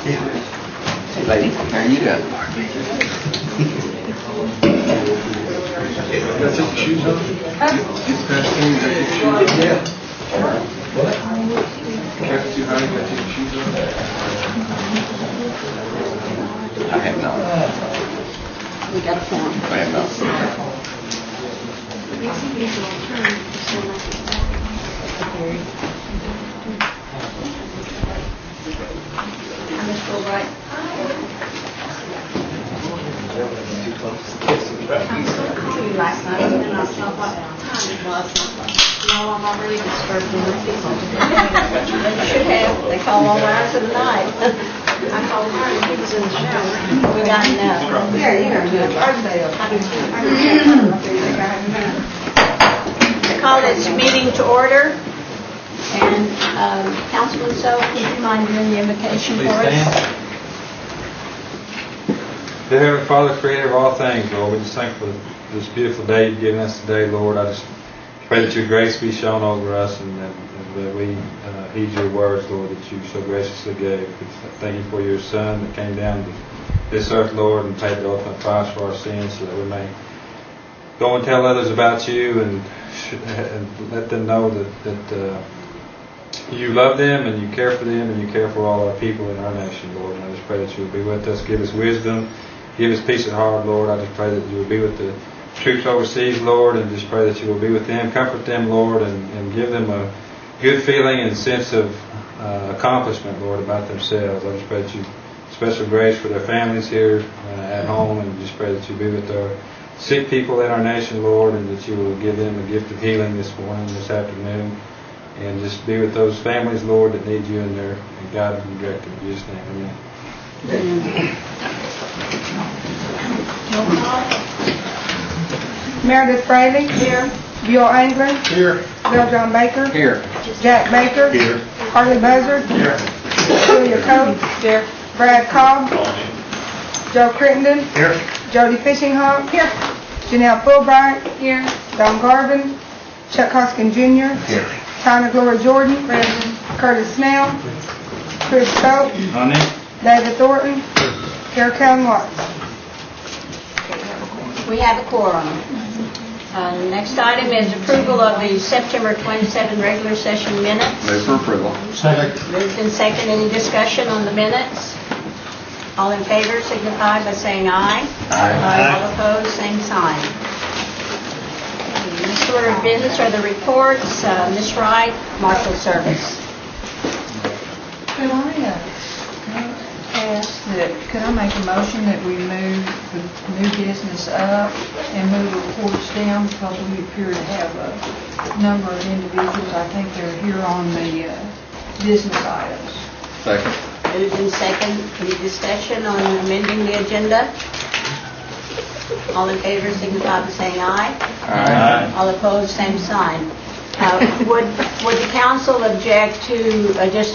Hey, lady, how are you doing? That's your shoes on? Yeah. What? Careful too high, got your shoes on? I have not. We got a form. I have not. Ms. Fulbright. I called you last night, and I saw what time it was. No, I'm already disturbed in the people. They should have. They call all hours of the night. I called her and he was in the shower. We got enough. Yeah, you know, good. I call this meeting to order. And Councilman So, would you mind doing the invocation for us? Dear Heavenly Father, creator of all things, Lord, we just thank you for this beautiful day you've given us today, Lord. I just pray that your grace be shown over us and that we heed your words, Lord, that you so graciously gave. Thank you for your Son that came down to this earth, Lord, and paid the ultimate price for our sins so that we may go and tell others about you and let them know that you love them and you care for them and you care for all our people in our nation, Lord. And I just pray that you will be with us, give us wisdom, give us peace at heart, Lord. I just pray that you will be with the troops overseas, Lord, and just pray that you will be with them, comfort them, Lord, and give them a good feeling and sense of accomplishment, Lord, about themselves. I just pray that you special grace for their families here at home, and just pray that you be with our sick people in our nation, Lord, and that you will give them the gift of healing this morning, this afternoon. And just be with those families, Lord, that need you in their guidance and direction. In Jesus' name, amen. Meredith Fraley. Here. Bill Anglin. Here. Bill John Baker. Here. Jack Baker. Here. Harley Buzzard. Here. Julia Coates. Here. Brad Cobb. Joe Crittenden. Here. Jody Fishinghawk. Here. Janelle Fulbright. Here. Don Garvin. Chuck Hoskin Jr. Here. Tana Gloria Jordan. Present. Curtis Snell. Chris Cope. Honey? David Thornton. Carol Callan Watts. We have a quorum. Next item is approval of the September 27 regular session minutes. Move for approval. Second. Moved in second. Any discussion on the minutes? All in favor signify by saying aye. Aye. All opposed, same sign. Next order of business are the reports. Ms. Wright, Marshal Service. Could I ask that, could I make a motion that we move the new business up and move reports down because we appear to have a number of individuals, I think they're here on the business items. Second. Moved in second. Any discussion on amending the agenda? All in favor signify by saying aye. Aye. All opposed, same sign. Would the council object to just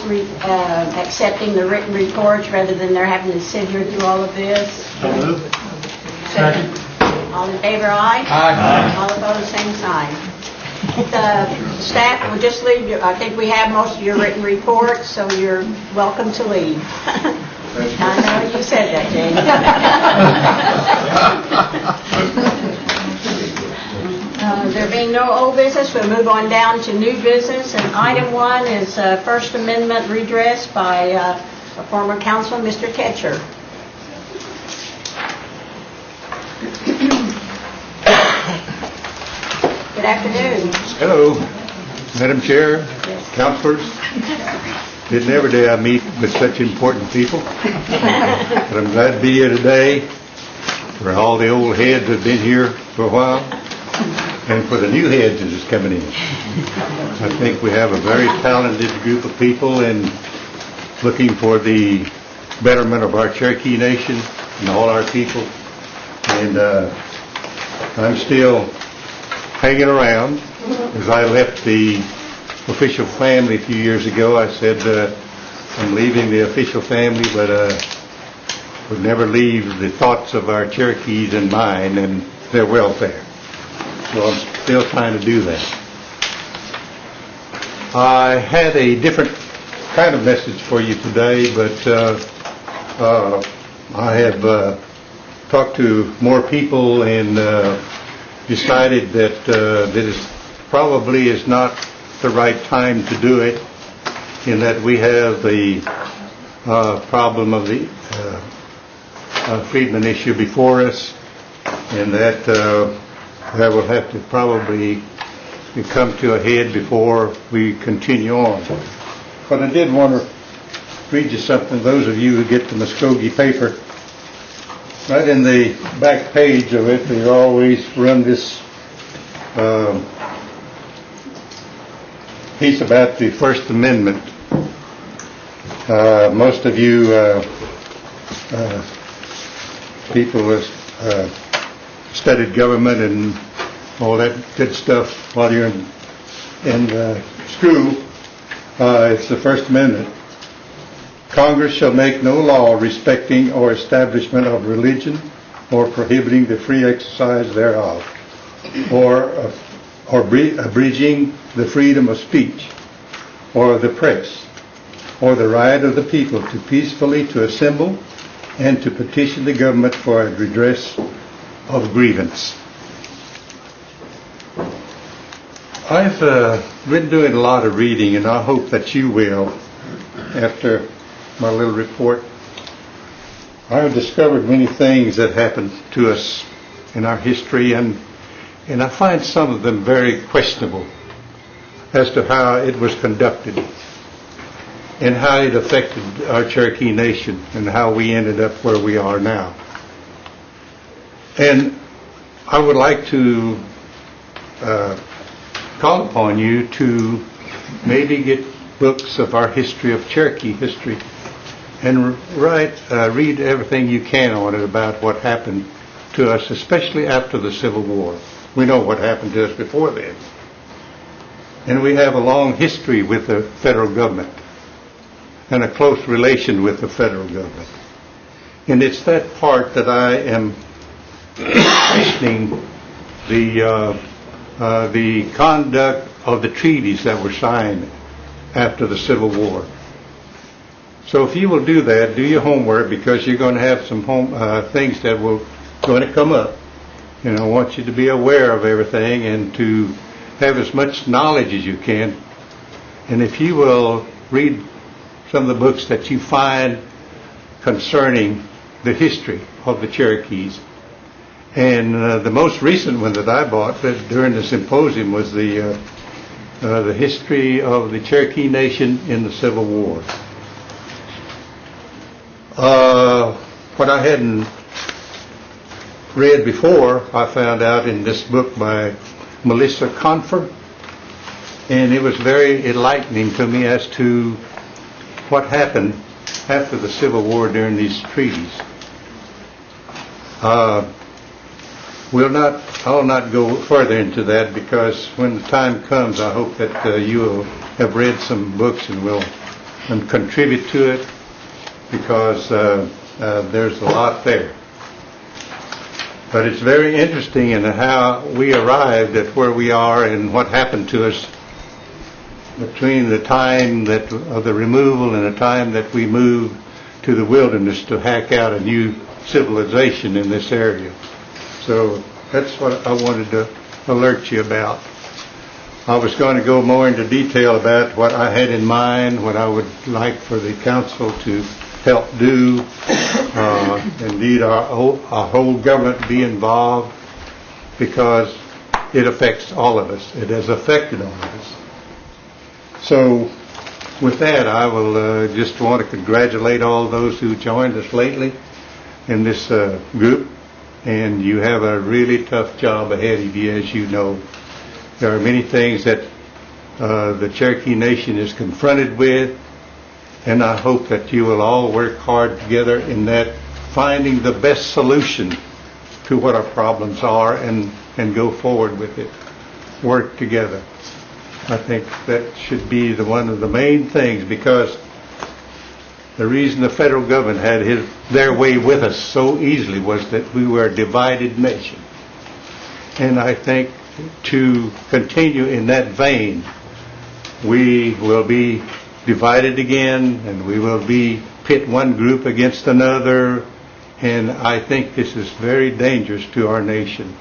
accepting the written reports rather than their having to sit here through all of this? Second. All in favor, aye? Aye. All opposed, same sign. The staff will just leave you. I think we have most of your written reports, so you're welcome to leave. I know you said that, Jane. There being no old business, we'll move on down to new business. And item one is First Amendment redress by a former councilman, Mr. Ketcher. Good afternoon. Hello, Madam Chair, councilors. Didn't every day I meet with such important people. But I'm glad to be here today for all the old heads that have been here for a while and for the new heads that is coming in. I think we have a very talented group of people and looking for the betterment of our Cherokee Nation and all our people. And I'm still hanging around. As I left the official family a few years ago, I said I'm leaving the official family, but would never leave the thoughts of our Cherokees in mind and their welfare. So I'm still trying to do that. I had a different kind of message for you today, but I have talked to more people and decided that this probably is not the right time to do it, in that we have the problem of the Friedman issue before us, and that that will have to probably come to a head before we continue on. But I did want to read you something. Those of you who get the Muskogee paper, right in the back page of it, they always run this piece about the First Amendment. Most of you people who studied government and all that good stuff while you're in school, it's the First Amendment. Congress shall make no law respecting or establishment of religion or prohibiting the free exercise thereof, or abridging the freedom of speech or of the press, or the right of the people to peacefully to assemble and to petition the government for a redress of grievance. I've been doing a lot of reading, and I hope that you will after my little report. I've discovered many things that happened to us in our history, and I find some of them very questionable as to how it was conducted and how it affected our Cherokee Nation and how we ended up where we are now. And I would like to call upon you to maybe get books of our history, of Cherokee history, and read everything you can on it about what happened to us, especially after the Civil War. We know what happened to us before then. And we have a long history with the federal government and a close relation with the federal government. And it's that part that I am questioning the conduct of the treaties that were signed after the Civil War. So if you will do that, do your homework, because you're going to have some things that will going to come up. And I want you to be aware of everything and to have as much knowledge as you can. And if you will read some of the books that you find concerning the history of the Cherokees. And the most recent one that I bought during the symposium was the history of the Cherokee Nation in the Civil War. What I hadn't read before, I found out in this book by Melissa Confer, and it was very enlightening to me as to what happened after the Civil War during these treaties. I'll not go further into that, because when the time comes, I hope that you will have read some books and will contribute to it, because there's a lot there. But it's very interesting in how we arrived at where we are and what happened to us between the time of the removal and the time that we moved to the wilderness to hack out a new civilization in this area. So that's what I wanted to alert you about. I was going to go more into detail about what I had in mind, what I would like for the council to help do. Indeed, our whole government be involved, because it affects all of us. It has affected all of us. So with that, I will just want to congratulate all those who joined us lately in this group. And you have a really tough job ahead of you, as you know. There are many things that the Cherokee Nation is confronted with, and I hope that you will all work hard together in that, finding the best solution to what our problems are, and go forward with it. Work together. I think that should be one of the main things, because the reason the federal government had their way with us so easily was that we were a divided nation. And I think to continue in that vein, we will be divided again, and we will be pit one group against another, and I think this is very dangerous to our nation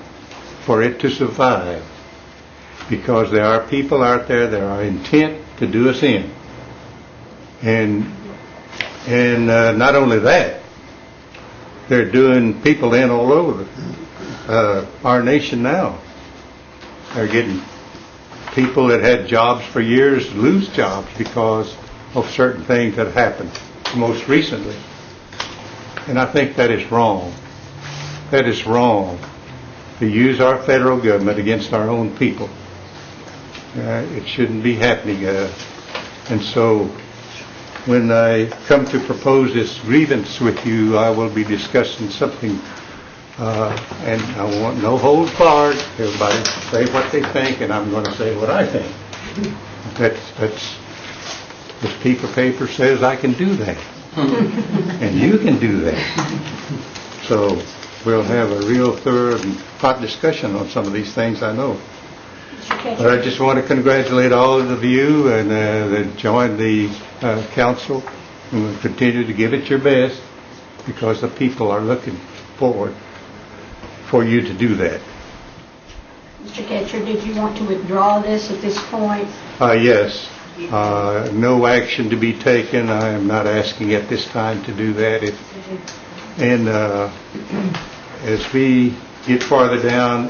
for it to survive, because there are people out there that are intent to do us in. And not only that, they're doing people in all over our nation now. They're getting people that had jobs for years lose jobs because of certain things that happened most recently. And I think that is wrong. That is wrong to use our federal government against our own people. It shouldn't be happening. And so when I come to propose this grievance with you, I will be discussing something, and I want no holds barred. Everybody say what they think, and I'm going to say what I think. That's this piece of paper says I can do that, and you can do that. So we'll have a real thorough and hot discussion on some of these things, I know. But I just want to congratulate all of you and that joined the council, and will continue to give it your best, because the people are looking forward for you to do that. Mr. Ketcher, did you want to withdraw this at this point? Yes. No action to be taken. I am not asking at this time to do that. And as we get farther down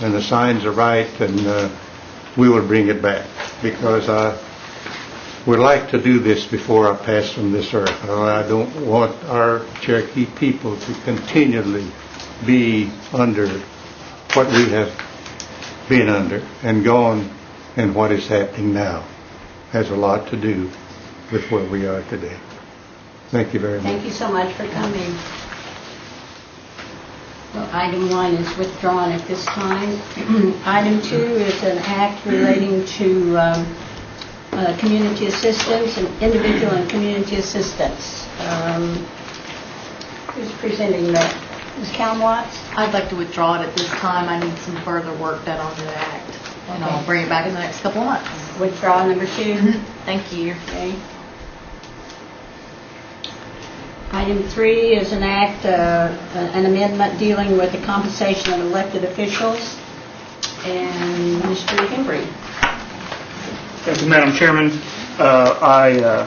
and the signs are right, then we will bring it back, because I would like to do this before I pass from this earth. I don't want our Cherokee people to continually be under what we have been under and gone, and what is happening now has a lot to do with where we are today. Thank you very much. Thank you so much for coming. Well, item 1 is withdrawn at this time. Item 2 is an act relating to community assistance and individual and community assistance. Who's presenting that? Ms. Watts? I'd like to withdraw it at this time. I need some further work done on the act, and I'll bring it back in the next couple of months. Withdraw number 2. Thank you. Okay. Item 3 is an act, an amendment dealing with the compensation of elected officials. And Mr. Henry. Thank you, Madam Chairman. I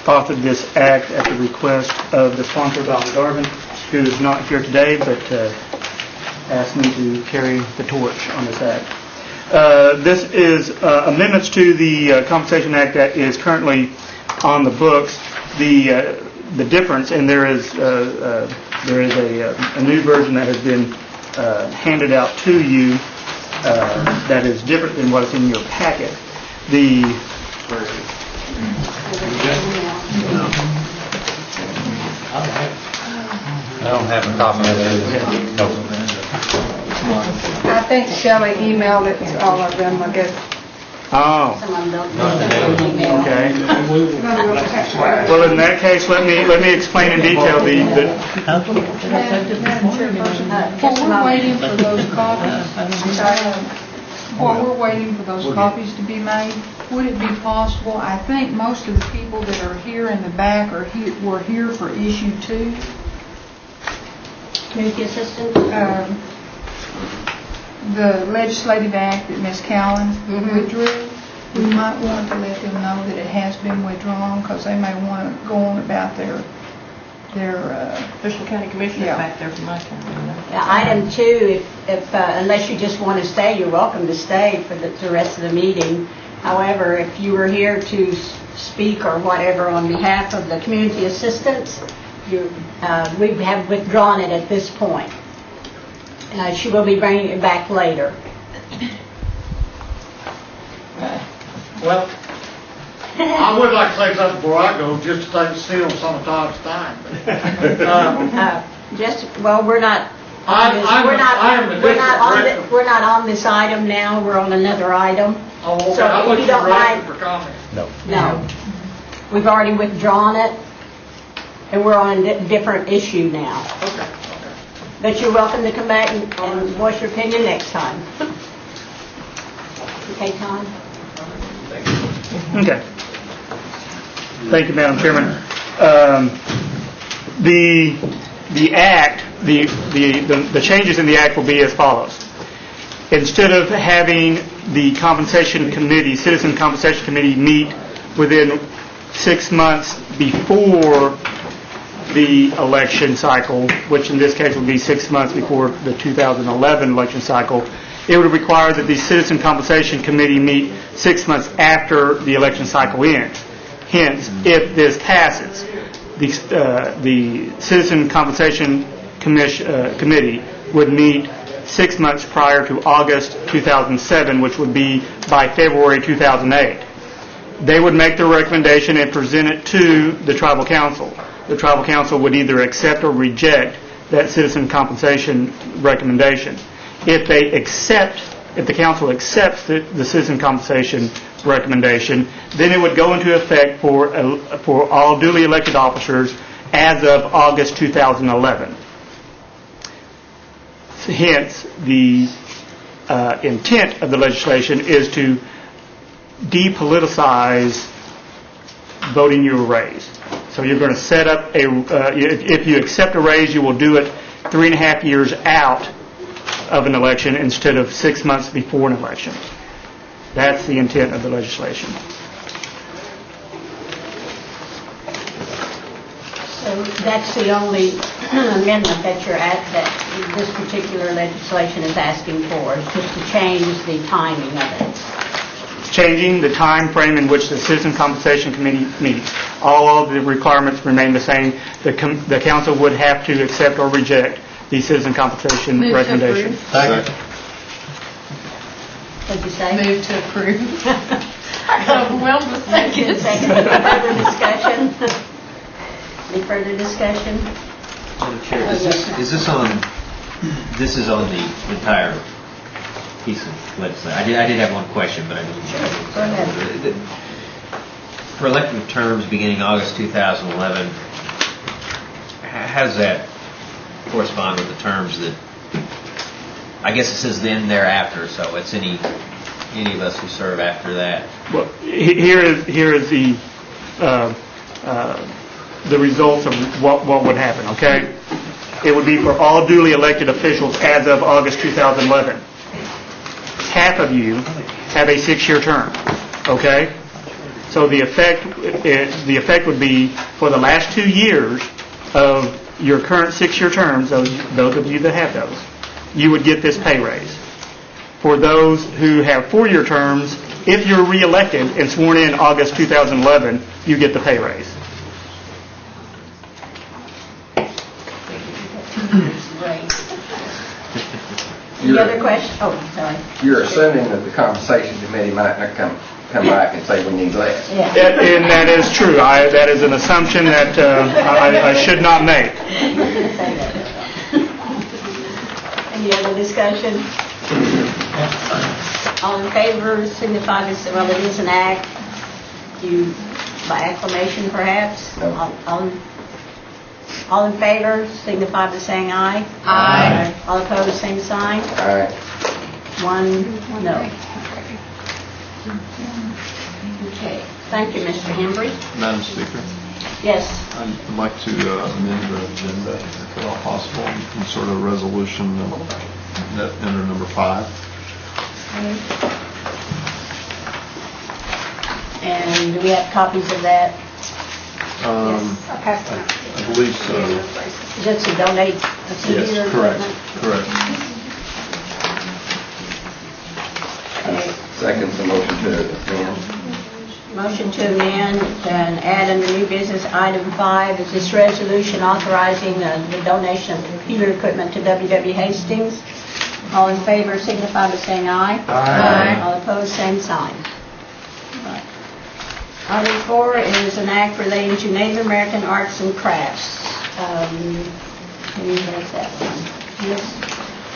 authored this act at the request of the sponsor, Don Garvin, who is not here today, but asked me to carry the torch on this act. This is amendments to the Compensation Act that is currently on the books. The difference, and there is a new version that has been handed out to you that is different than what is in your packet. I don't have a copy of it. No. I think Shelley emailed it to all of them, I guess. Oh, Some of them don't email. okay. Well, in that case, let me explain in detail While we're waiting for those copies, while we're waiting for those copies to be made, would it be possible, I think most of the people that are here in the back were here for issue 2. Community assistance? The legislative act that Ms. Callan withdrew. We might want to let them know that it has been withdrawn, because they may want to go on about their Official county commissioner Yeah. back there from my county. Yeah, item 2, if unless you just want to stay, you're welcome to stay for the rest of the meeting. However, if you were here to speak or whatever on behalf of the community assistance, we have withdrawn it at this point. She will be bringing it back later. Well, I would like to say something before I go, just to take steal some of Todd's time. We're not. We're not on this item now. We're on another item. Oh, okay, So I if look you don't mind, for comment. no, we've already withdrawn it, and we're on a different issue now. Okay. But you're welcome to come back and voice your opinion next time. Okay, Tom? Okay. Thank you, Madam Chairman. The act, the changes in the act will be as follows. Instead of having the compensation committee, citizen compensation committee, meet within 6 months before the election cycle, which in this case would be 6 months before the 2011 election cycle, it would require that the citizen compensation committee meet 6 months after the election cycle ends. Hence, if this passes, the Citizen Compensation Committee would meet 6 months prior to August 2007, which would be by February 2008. They would make their recommendation and present it to the tribal council. The tribal council would either accept or reject that citizen compensation recommendation. If the council accepts the citizen compensation recommendation, then it would go into effect for all duly elected officers as of August 2011. Hence, the intent of the legislation is to depoliticize voting you a raise. So you're going to set up if you accept a raise, you will do it 3.5 years out of an election instead of 6 months before an election. That's the intent of the legislation. So that's the only amendment that that this particular legislation is asking for, is just to change the timing of it. Changing the time frame in which the Citizen Compensation Committee meets. All of the requirements remain the same. The council would have to accept or reject the Citizen Compensation Move to recommendation. approve. What'd you say? Move to approve. I got overwhelmed with seconds. Further discussion? Any further discussion? Madam Chair, this is on the entire piece of legislation. I did have one question, but I didn't. Sure, go ahead. For elective terms beginning August 2011, how does that correspond with the terms that, I guess it says then thereafter, so it's any of us who serve after that? Well, here is the results of what would happen, okay? It would be for all duly elected officials as of August 2011. Half of you have a 6-year term, okay? So the effect would be for the last 2 years of your current 6-year terms, those of you that have those, you would get this pay raise. For those who have 4-year terms, if you're reelected and sworn in August 2011, you get the pay raise. Any other question? Oh, sorry. You're assuming that the compensation committee might not come back and say we need less. Yeah. And that is true. That is an assumption that I should not make. Any other discussion? All in favor signify by saying, well, it is an act. You, by acclamation perhaps? No. All in favor signify by saying aye. Aye. All opposed, same sign. All right. 1 no. Okay. Thank you, Mr. Hembry. Madam Speaker, Yes. I'd like to amend the agenda, if at all possible, in sort of resolution that under number 5. And do we have copies of that? I believe so. Is that to donate a CD or Yes, correct, equipment? correct. Okay. Second the motion to amend. Motion to amend and add under new business item 5 is this resolution authorizing the donation of computer equipment to W.W. Hastings. All in favor signify by saying aye. Aye. All opposed, same sign. Right. Item 4 is an act relating to Native American arts and crafts. Can you make that one? Yes.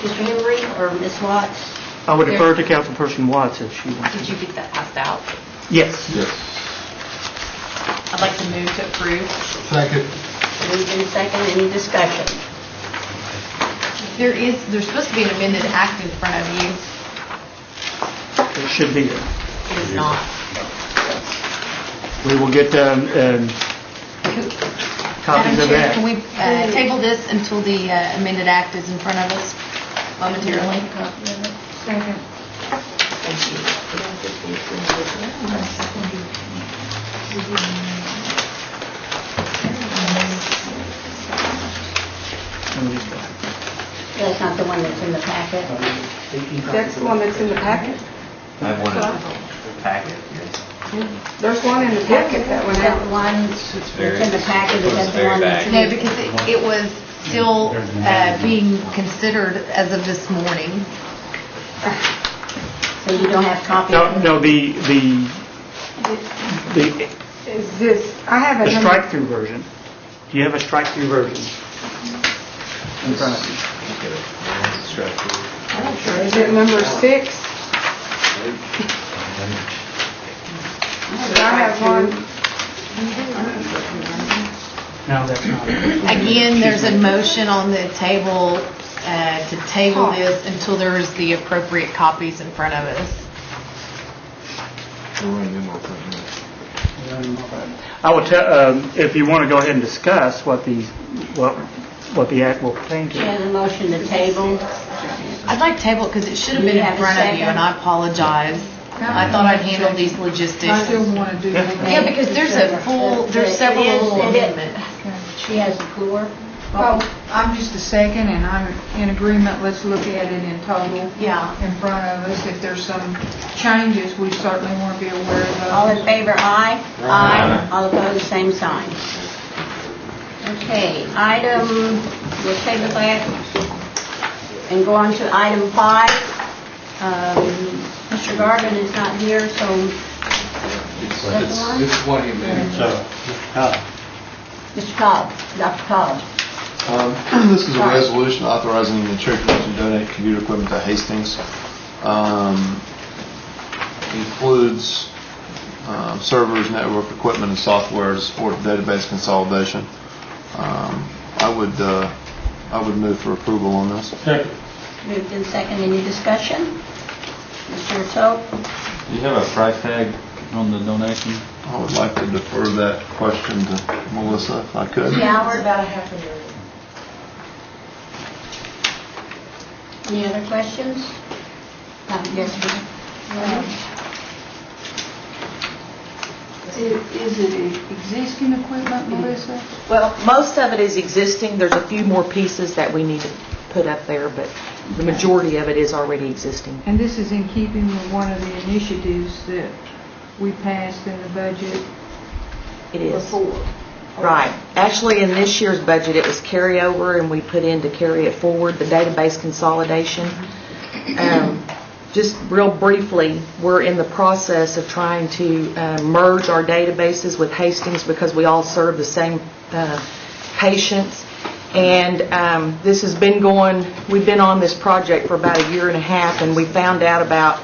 Mr. Henry or Ms. Watts? I would defer to Councilperson Watts if she wants. Did you get that passed out? Yes. Yes. I'd like to move to approve. Second. Moved in second. Any discussion? There's supposed to be an amended act in front of you. It should be there. It is not. We will get Copies of Chair, that. can we table this until the amended act is in front of us momentarily? Second. That's not the one that's in the packet. That's the one that's in the packet. I have one in the packet. There's one in the packet that went That out. one that's in the packet, is that the one that's in No, the... because it was still being considered as of this morning. So you don't have copies? No, the Is this, I have a number. strike-through version. Do you have a strike-through version in front of you? Is it number 6? I have one. No, that's not it. Again, there's a motion on the table to table this until there's the appropriate copies in front of us. I will tell, if you want to go ahead and discuss what the act will pertain She has to. a motion to table. I'd like to table it because it should have Do been you in have a front of you, second? and I apologize. I thought I'd handle these logistics. I still want to do that. Yeah, because there's several little amendments. She has the floor. Well, I'm just a second, and I'm in agreement, let's look at it in total. Yeah. In front of us. If there's some changes, we certainly want to be aware of those. All in favor, aye? Aye. All opposed, same sign. Okay, we'll table that and go on to item 5. Mr. Garvin is not here, so This is what he made. Mr. Cobb, Dr. Cobb. This is a resolution authorizing the Cherokee to donate computer equipment to Hastings. Includes servers, network equipment, and software to support database consolidation. I would move for approval on this. Moved in second. Any discussion? Mr. Soap? Do you have a price tag on the donation? I would like to defer that question to Melissa if I could. Howard? About $500,000. Any other questions? Yes, ma'am. Is it existing equipment, Melissa? Well, most of it is existing. There's a few more pieces that we need to put up there, but the majority of it is already existing. And this is in keeping with one of the initiatives that we passed in the budget It is. before. Right. Actually, in this year's budget, it was carryover, and we put in to carry it forward, the database consolidation. Just real briefly, we're in the process of trying to merge our databases with Hastings because we all serve the same patients. And this has been we've been on this project for about 1.5 years, and we found out about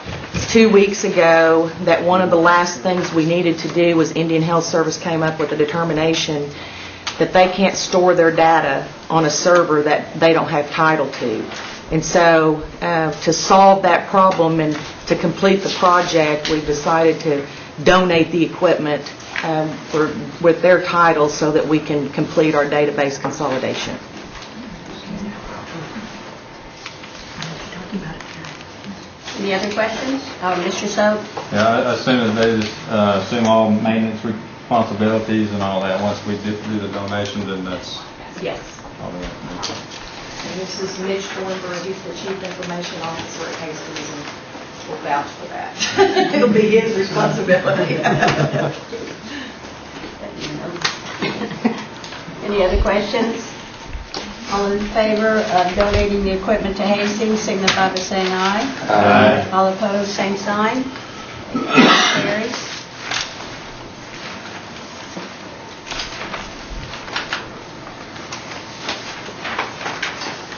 2 weeks ago that one of the last things we needed to do was Indian Health Service came up with a determination that they can't store their data on a server that they don't have title to. And so to solve that problem and to complete the project, we decided to donate the equipment with their title so that we can complete our database consolidation. Any other questions? Mr. Soap? Yeah, I assume that they just assume all maintenance responsibilities and all that. Once we do the donation, then that's Yes. all they have to do. And this is Mitch Thornburg, he's the Chief Information Officer at Hastings, and we'll vouch for that. It'll be his responsibility. Any other questions? All in favor of donating the equipment to Hastings, signify by saying aye. Aye. All opposed, same sign. Carries.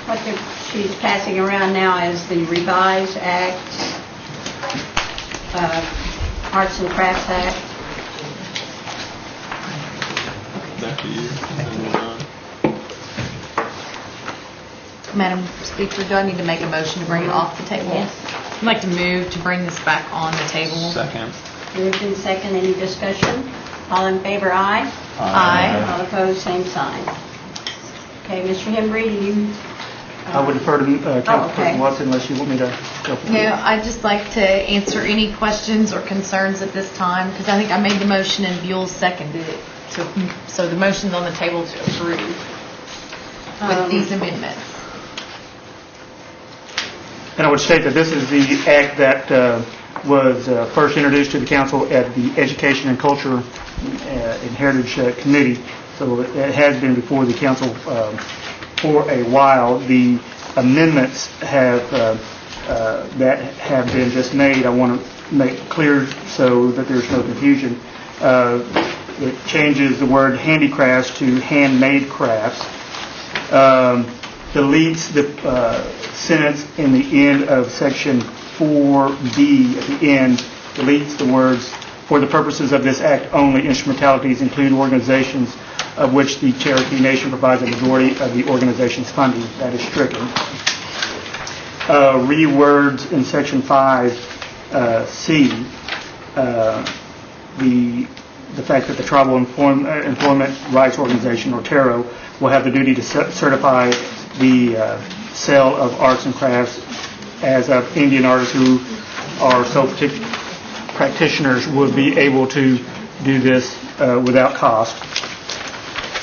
What she's passing around now is the revised act, Arts and Crafts Act. Back to you. Madam Speaker, do I need to make a motion to bring it off the table? Yes. I'd like to move to bring this back on the table. Second. Moved in second. Any discussion? All in favor, aye. Aye. All opposed, same sign. Okay, Mr. Henry, do you? I would defer to okay. Councilperson Watson unless you want me to go. No, I'd just like to answer any questions or concerns at this time, because I think I made the motion and Buell seconded it. So the motion's on the table to approve with these amendments. And I would state that this is the act that was first introduced to the council at the Education and Culture and Heritage Committee. So it has been before the council for a while. The amendments have that have been just made, I want to make clear so that there's no confusion. It changes the word handicrafts to handmade crafts. Deletes the sentence in the end of section 4B at the end, deletes the words, for the purposes of this act only, instrumentalities include organizations of which the Cherokee Nation provides a majority of the organization's funding. That is stricken. Rewords in section 5C, the fact that the Tribal Employment Rights Organization, or TARO, will have the duty to certify the sale of arts and crafts as of Indian artists who are practitioners would be able to do this without cost.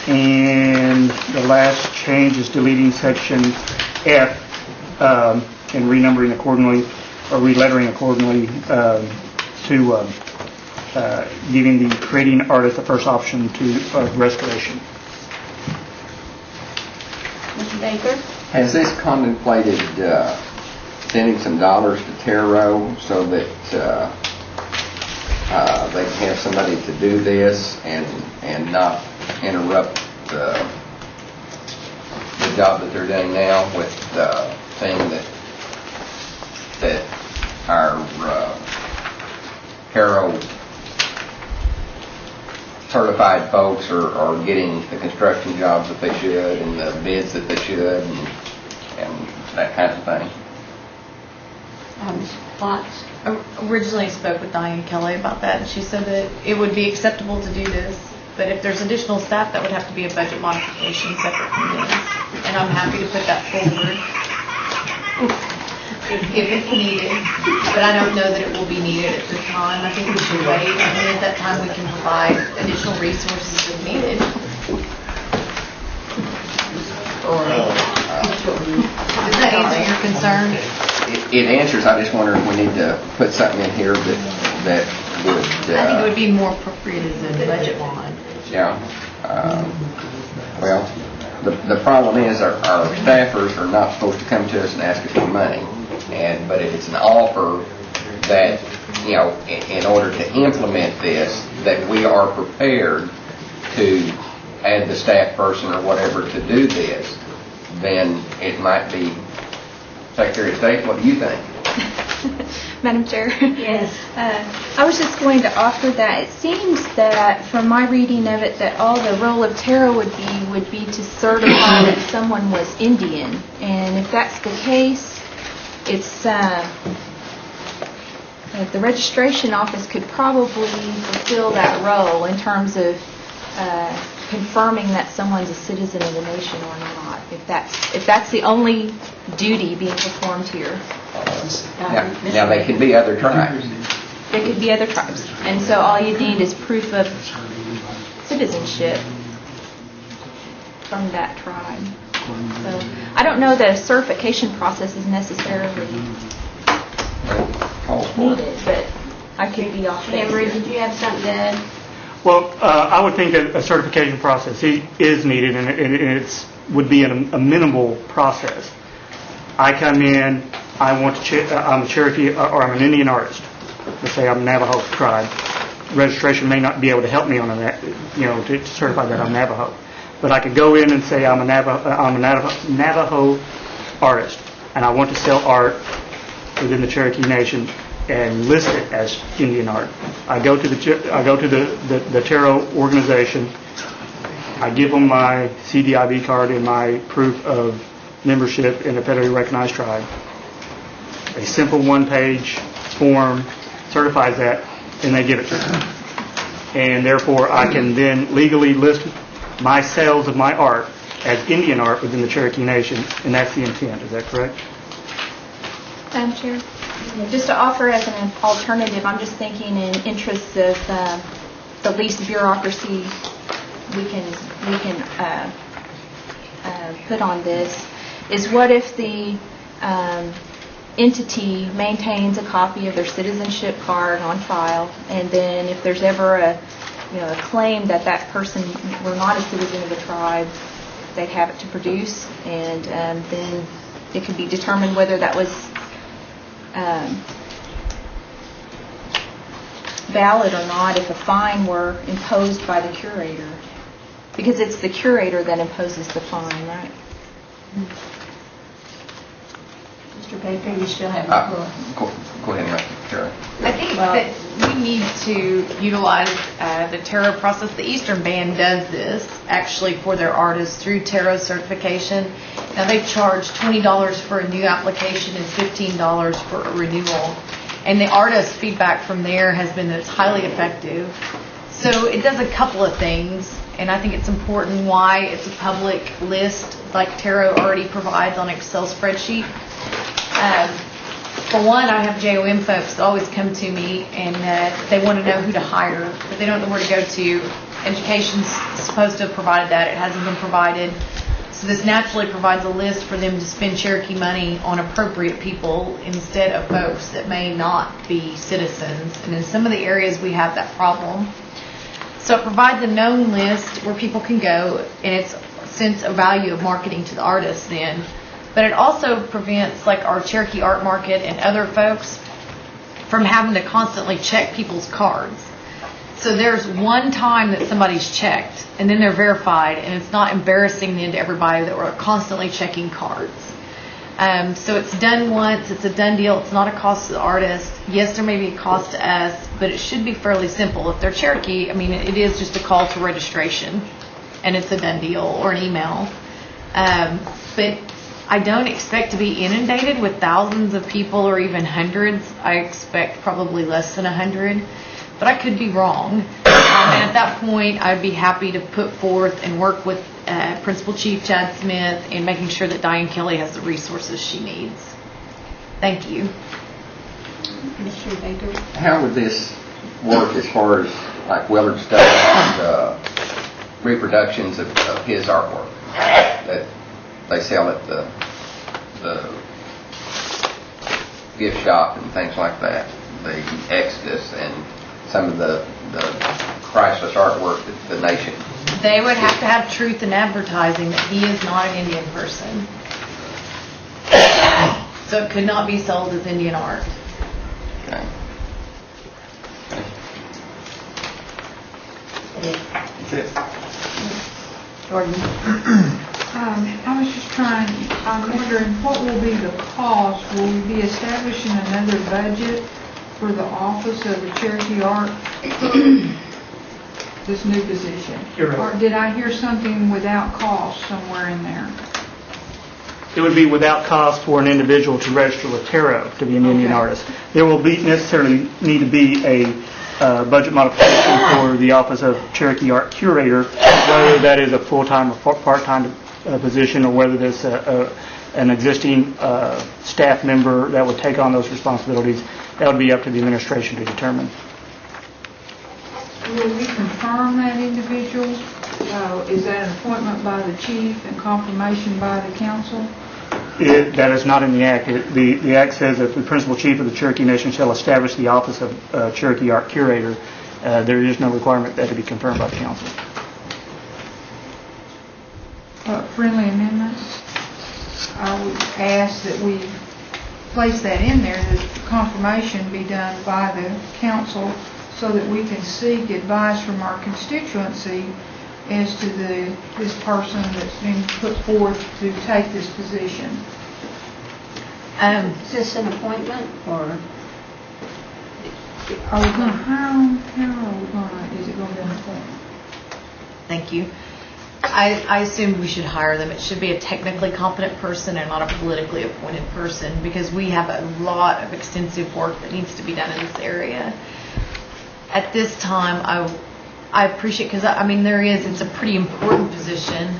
And the last change is deleting section F and renumbering accordingly, or relettering accordingly to giving the creating artist the first option to restoration. Mr. Baker? Has this contemplated sending some dollars to Taro so that they can have somebody to do this and not interrupt the job that they're doing now with saying that our Taro certified folks are getting the construction jobs that they should and the bids that they should and that kind of thing. Thoughts? Originally spoke with Diane Kelly about that, and she said that it would be acceptable to do this, but if there's additional staff, that would have to be a budget modification separate from this. And I'm happy to put that forward if it's needed, but I don't know that it will be needed at this time. I think we should wait, and then at that time we can provide additional resources if needed. Does that answer your concern? It answers. I just wonder if we need to put something in here that would. I think it would be more appropriate as a budget line. Yeah. Well, the problem is our staffers are not supposed to come to us and ask us for money, but if it's an offer that in order to implement this, that we are prepared to add the staff person or whatever to do this, then it might be. Secretary of State, what do you think? Madam Chair? Yes. I was just going to offer that it seems that from my reading of it that all the role of Tara would be to certify that someone was Indian, and if that's the case, it's the registration office could probably fulfill that role in terms of confirming that someone's a citizen of the nation or not, if that's the only duty being performed here. Now they can be other tribes. There could be other tribes, and so all you need is proof of citizenship from that tribe. So I don't know that a certification process is necessarily needed, but I could be off base. Henry, did you have something to add? Well, I would think that a certification process is needed, and it would be a minimal process. I come in, I'm a Cherokee, or I'm an Indian artist. Let's say I'm a Navajo tribe. Registration may not be able to help me on that, to certify that I'm Navajo. But I could go in and say I'm a Navajo artist, and I want to sell art within the Cherokee Nation and list it as Indian art. I go to the Taro organization. I give them my CDIV card and my proof of membership in a federally recognized tribe. A simple one-page form certifies that, and they give it to me. and therefore I can then legally list my sales of my art as Indian art within the Cherokee Nation, and that's the intent. Is that correct? Madam Chair? Just to offer as an alternative, I'm just thinking in interests of the least bureaucracy we can put on this, is what if the entity maintains a copy of their citizenship card on file, and then if there's ever a claim that that person were not a citizen of the tribe, they'd have it to produce, and then it could be determined whether that was valid or not if a fine were imposed by the curator. Because it's the curator that imposes the fine, right? Mr. Baker, you still have the floor. Go ahead, Karen. I think that we need to utilize the tarot process. The Eastern Band does this actually for their artists through tarot certification. Now they charge $20 for a new application and $15 for a renewal. And the artist feedback from there has been that it's highly effective. So it does a couple of things, and I think it's important why it's a public list like tarot already provides on an Excel spreadsheet. For one, I have JOM folks that always come to me and they want to know who to hire, but they don't know where to go to. Education's supposed to have provided that. It hasn't been provided. So this naturally provides a list for them to spend Cherokee money on appropriate people instead of folks that may not be citizens. And in some of the areas we have that problem. So it provides a known list where people can go, and it's since a value of marketing to the artists then. But it also prevents like our Cherokee art market and other folks from having to constantly check people's cards. So there's one time that somebody's checked and then they're verified, and it's not embarrassing then to everybody that we're constantly checking cards. So it's done once, it's a done deal, it's not a cost to the artist. Yes, there may be a cost to us, but it should be fairly simple. If they're Cherokee, I mean, it is just a call to registration and it's a done deal or an email. But I don't expect to be inundated with thousands of people or even hundreds. I expect probably less than 100, but I could be wrong. And at that point, I'd be happy to put forth and work with Principal Chief Chad Smith in making sure that Diane Kelly has the resources she needs. Thank you. Mr. Baker? How would this work as far as like Willard Stone's reproductions of his artwork that they sell at the gift shop and things like that? The Exodus and some of the priceless artwork that the nation. They would have to have truth in advertising that he is not an Indian person. So it could not be sold as Indian art. Okay. That's it. Jordan? I was just I'm wondering what will be the cost? Will we be establishing another budget for the Office of the Cherokee Art, this new position? You're right. Or did I hear something without cost somewhere in there? It would be without cost for an individual to register with tarot to be an Indian artist. There will be necessarily need to be a budget modification for the Office of Cherokee Art Curator, whether that is a full-time or part-time position, or whether there's an existing staff member that would take on those responsibilities. That would be up to the administration to determine. Will we confirm that individual? Is that an appointment by the chief and confirmation by the council? That is not in the Act. The Act says that the principal chief of the Cherokee Nation shall establish the Office of Cherokee Art Curator. There is no requirement that to be confirmed by the council. Friendly amendments? I would ask that we place that in there, that confirmation be done by the council so that we can seek advice from our constituency as to this person that's been put forth to take this position. Is this an appointment or? Are we going to hire them? How are we going to, is it going to be an appointment? Thank you. I assume we should hire them. It should be a technically competent person and not a politically appointed person, because we have a lot of extensive work that needs to be done in this area. At this time, I appreciate, because I mean, it's a pretty important position.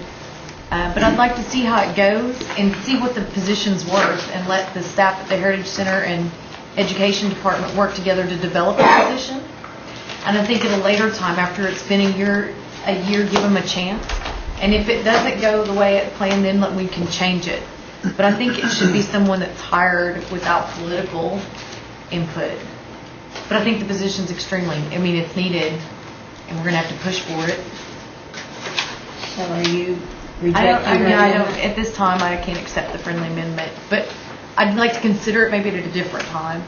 But I'd like to see how it goes and see what the position's worth and let the staff at the Heritage Center and Education Department work together to develop a position. And I think at a later time, after it's been a year, give them a chance. And if it doesn't go the way it planned, then we can change it. But I think it should be someone that's hired without political input. But I think the position's it's needed, and we're going to have to push for it. So are you I don't, rejecting? at this time, I can't accept the friendly amendment, but I'd like to consider it maybe at a different time.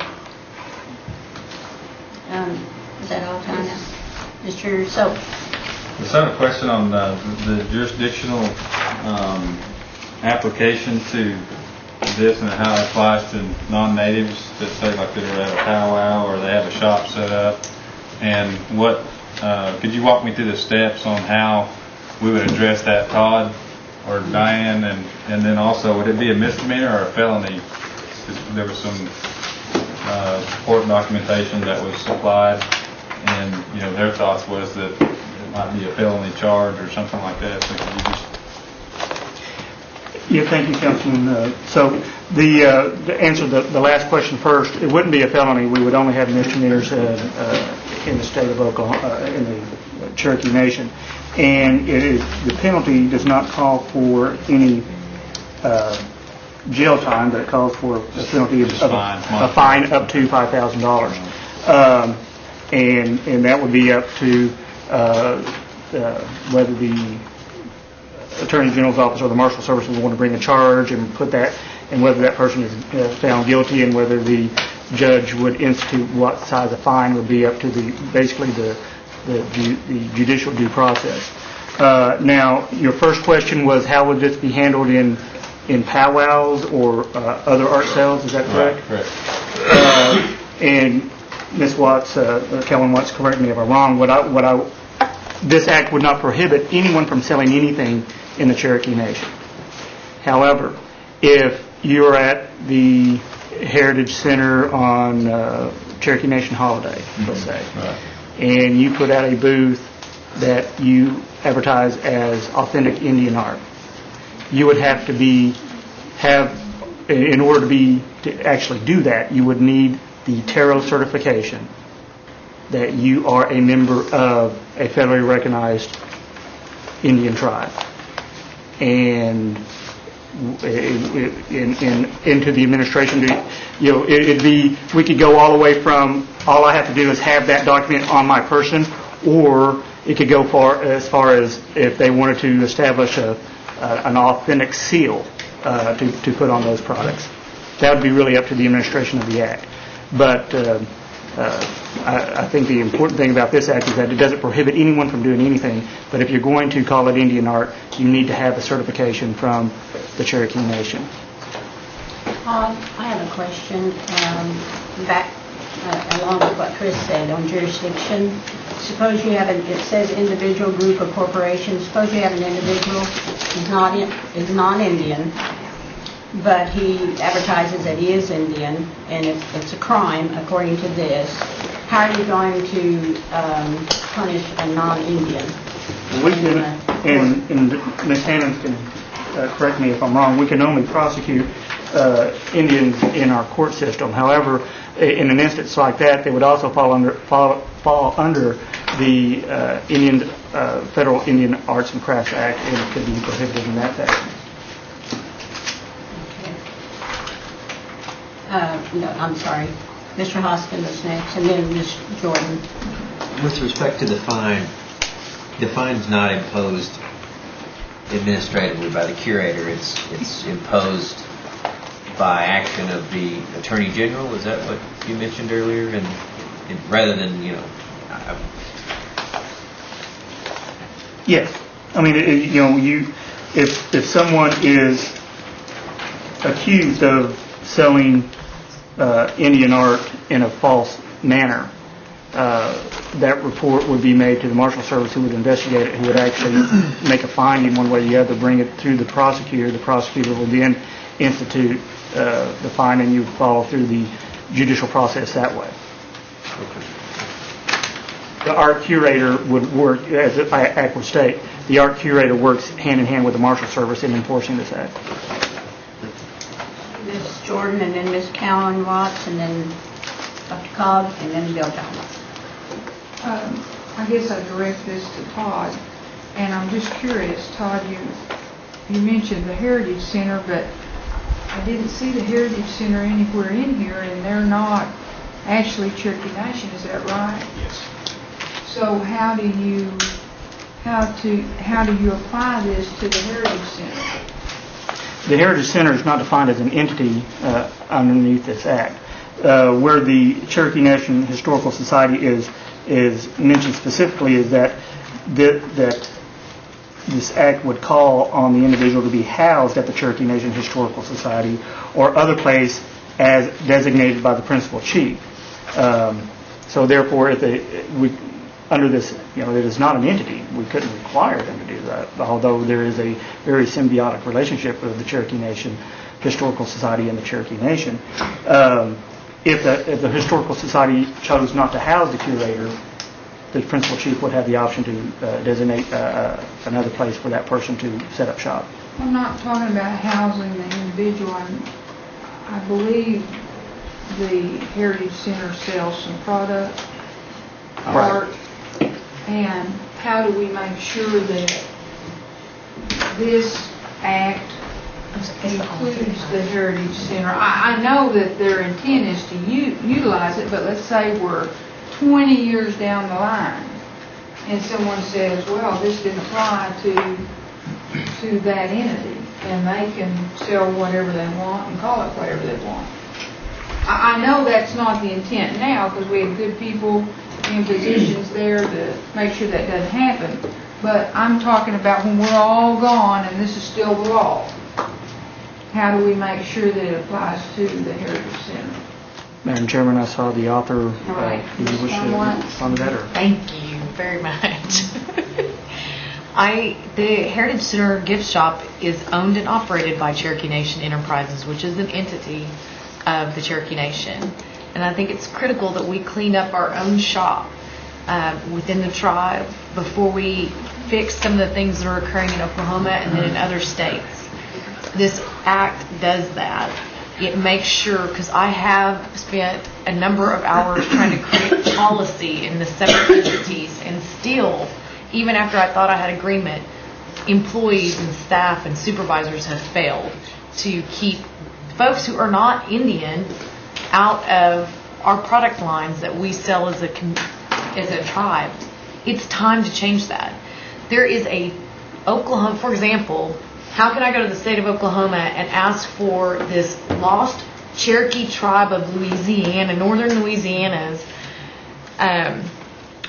Is that all, Tanya? Mr. Soap? Just have a question on the jurisdictional application to this and how it applies to non-natives that say like they're at a powwow or they have a shop set up. And what, could you walk me through the steps on how we would address that, Todd or Diane? And then also, would it be a misdemeanor or a felony? 'Cause there was some support documentation that was supplied, and their thoughts was that it might be a felony charge or something like that. So could you just... Yeah, thank you, Councilman. So to answer the last question first, it wouldn't be a felony. We would only have misdemeanors in the state of Oklahoma, in the Cherokee Nation. And the penalty does not call for any jail time, but it calls for a penalty of a fine up to $5,000. And that would be up to whether the Attorney General's office or the Marshal Service would want to bring a charge and put that, and whether that person is found guilty, and whether the judge would institute what size of fine would be up to basically the judicial due process. Now, your first question was how would this be handled in powwows or other art sales? Is that correct? Right, correct. And Ms. Watts, Kellen Watts, correct me if I'm wrong. This act would not prohibit anyone from selling anything in the Cherokee Nation. However, if you're at the Heritage Center on Cherokee Nation holiday, let's say, Right. and you put out a booth that you advertise as authentic Indian art, you would have to in order to actually do that, you would need the Tarot certification that you are a member of a federally recognized Indian tribe. And into the administration, we could go all the way from all I have to do is have that document on my person, or it could go as far as if they wanted to establish an authentic seal to put on those products. That would be really up to the administration of the act. But I think the important thing about this act is that it doesn't prohibit anyone from doing anything, but if you're going to call it Indian art, you need to have a certification from the Cherokee Nation. I have a question back along with what Chris said on jurisdiction. Suppose you have it says individual, group, or corporation. Suppose you have an individual is non-Indian, but he advertises that he is Indian, and it's a crime according to this. How are you going to punish a non-Indian? We can, and Ms. Hammond can correct me if I'm wrong, we can only prosecute Indians in our court system. However, in an instance like that, they would also fall under the Federal Indian Arts and Crafts Act, and it could be prohibited in that fashion. No, I'm sorry. Mr. Hoskins is next, and then Ms. Jordan. With respect to the fine's not imposed administratively by the curator. It's imposed by action of the Attorney General. Is that what you mentioned earlier? And rather than, Yes. I mean, if someone is accused of selling Indian art in a false manner, that report would be made to the Marshal Service, who would investigate it, who would actually make a finding one way or the other, bring it through the prosecutor. The prosecutor would then institute the fine, and you would follow through the judicial process that way. the art curator would work, as the act would state, the art curator works hand in hand with the marshal service in enforcing this act. Ms. Jordan, and then Ms. Callan Watts, and then Dr. Cobb, and then Bill Thomas. I guess I direct this to Todd, and I'm just curious, Todd, you mentioned the Heritage Center, but I didn't see the Heritage Center anywhere in here, and they're not actually Cherokee Nation, is that right? Yes. So how do you apply this to the Heritage Center? The Heritage Center is not defined as an entity underneath this act. Where the Cherokee Nation Historical Society is mentioned specifically is that this act would call on the individual to be housed at the Cherokee Nation Historical Society or other place as designated by the principal chief. So therefore, under this, it is not an entity. We couldn't require them to do that, although there is a very symbiotic relationship with the Cherokee Nation Historical Society and the Cherokee Nation. If the Historical Society chose not to house the curator, the principal chief would have the option to designate another place for that person to set up shop. I'm not talking about housing the individual. I believe the Heritage Center sells some product, art, and how do we make sure that this act includes the Heritage Center? I know that their intent is to utilize it, but let's say we're 20 years down the line and someone says, well, this didn't apply to that entity, and they can sell whatever they want and call it whatever they want. I know that's not the intent now, because we have good people in positions there to make sure that doesn't happen, but I'm talking about when we're all gone and this is still the law. How do we make sure that it applies to the Heritage Center? Madam Chairman, I saw the author. All right. Do you wish to respond to that? Or? Thank you very much. The Heritage Center gift shop is owned and operated by Cherokee Nation Enterprises, which is an entity of the Cherokee Nation. And I think it's critical that we clean up our own shop within the tribe before we fix some of the things that are occurring in Oklahoma and then in other states. This act does that. It makes sure, because I have spent a number of hours trying to create policy in the separate entities, and still, even after I thought I had agreement, employees and staff and supervisors have failed to keep folks who are not Indian out of our product lines that we sell as a tribe. It's time to change that. There is a Oklahoma, for example. How can I go to the state of Oklahoma and ask for this lost Cherokee tribe of Louisiana, northern Louisiana's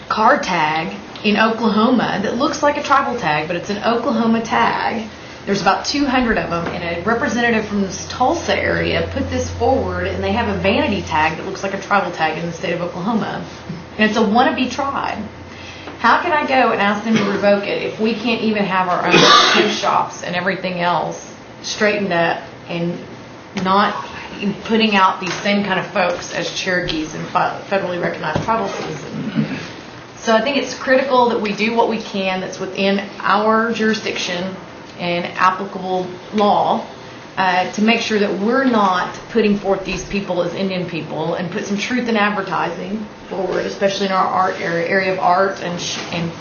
car tag in Oklahoma that looks like a tribal tag, but it's an Oklahoma tag? There's about 200 of them, and a representative from this Tulsa area put this forward, and they have a vanity tag that looks like a tribal tag in the state of Oklahoma. And it's a wannabe tribe. How can I go and ask them to revoke it if we can't even have our own gift shops and everything else straightened up and not putting out these same kind of folks as Cherokees and federally recognized tribal citizens? So I think it's critical that we do what we can that's within our jurisdiction and applicable law to make sure that we're not putting forth these people as Indian people, and put some truth in advertising forward, especially in our art area of art and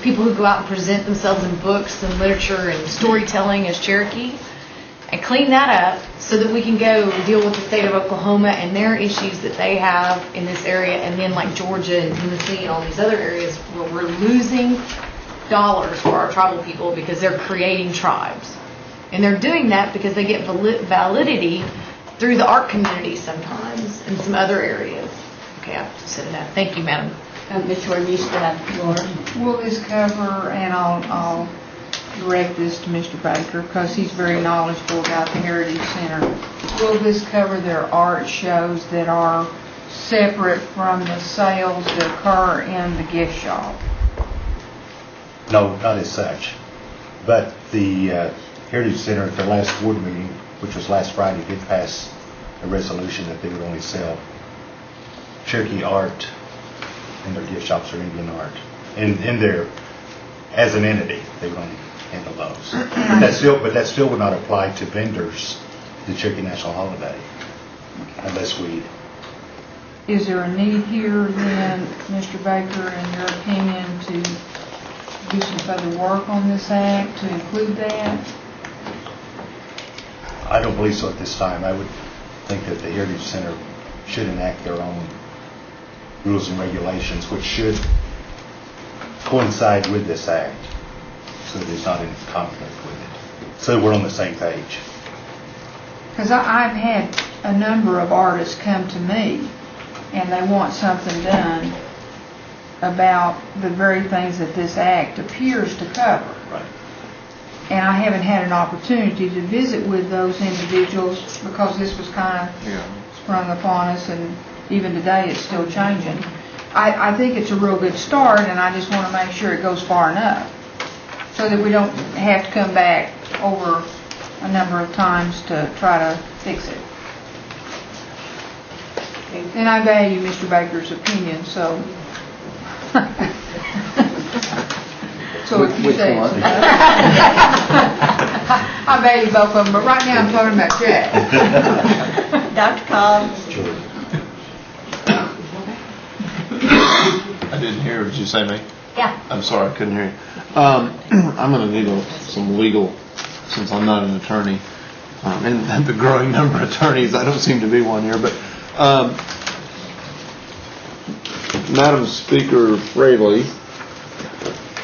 people who go out and present themselves in books and literature and storytelling as Cherokee, and clean that up so that we can go deal with the state of Oklahoma and their issues that they have in this area, and then like Georgia and Tennessee and all these other areas where we're losing dollars for our tribal people because they're creating tribes. And they're doing that because they get validity through the art community sometimes in some other areas. Okay, I've said enough. Thank you, Madam. Ms. Jordan, you still have the floor. Will this cover, and I'll direct this to Mr. Baker because he's very knowledgeable about the Heritage Center. Will this cover their art shows that are separate from the sales that occur in the gift shop? No, not as such. But the Heritage Center at their last board meeting, which was last Friday, did pass a resolution that they would only sell Cherokee art and their gift shops are Indian art. And they're, as an entity, they would only handle those. But that still would not apply to vendors, the Cherokee National Holiday, unless we... Is there a need here then, Mr. Baker, in your opinion, to do some further work on this act to include that? I don't believe so at this time. I would think that the Heritage Center should enact their own rules and regulations, which should coincide with this act, so that it's not in conflict with it. So we're on the same page. Because I've had a number of artists come to me, and they want something done about the very things that this act appears to cover. Right. And I haven't had an opportunity to visit with those individuals because this was kind of sprung upon us, and even today it's still changing. I think it's a real good start, and I just want to make sure it goes far enough so that we don't have to come back over a number of times to try to fix it. And I value Mr. Baker's opinion, so... So if you say it's... I value both of them, but right now I'm talking about Jack. Dr. Cobb? I didn't hear. Did you say me? Yeah. I'm sorry, I couldn't hear you. I'm going to need some legal, since I'm not an attorney, and the growing number of attorneys, I don't seem to be one here, but Madam Speaker Fraley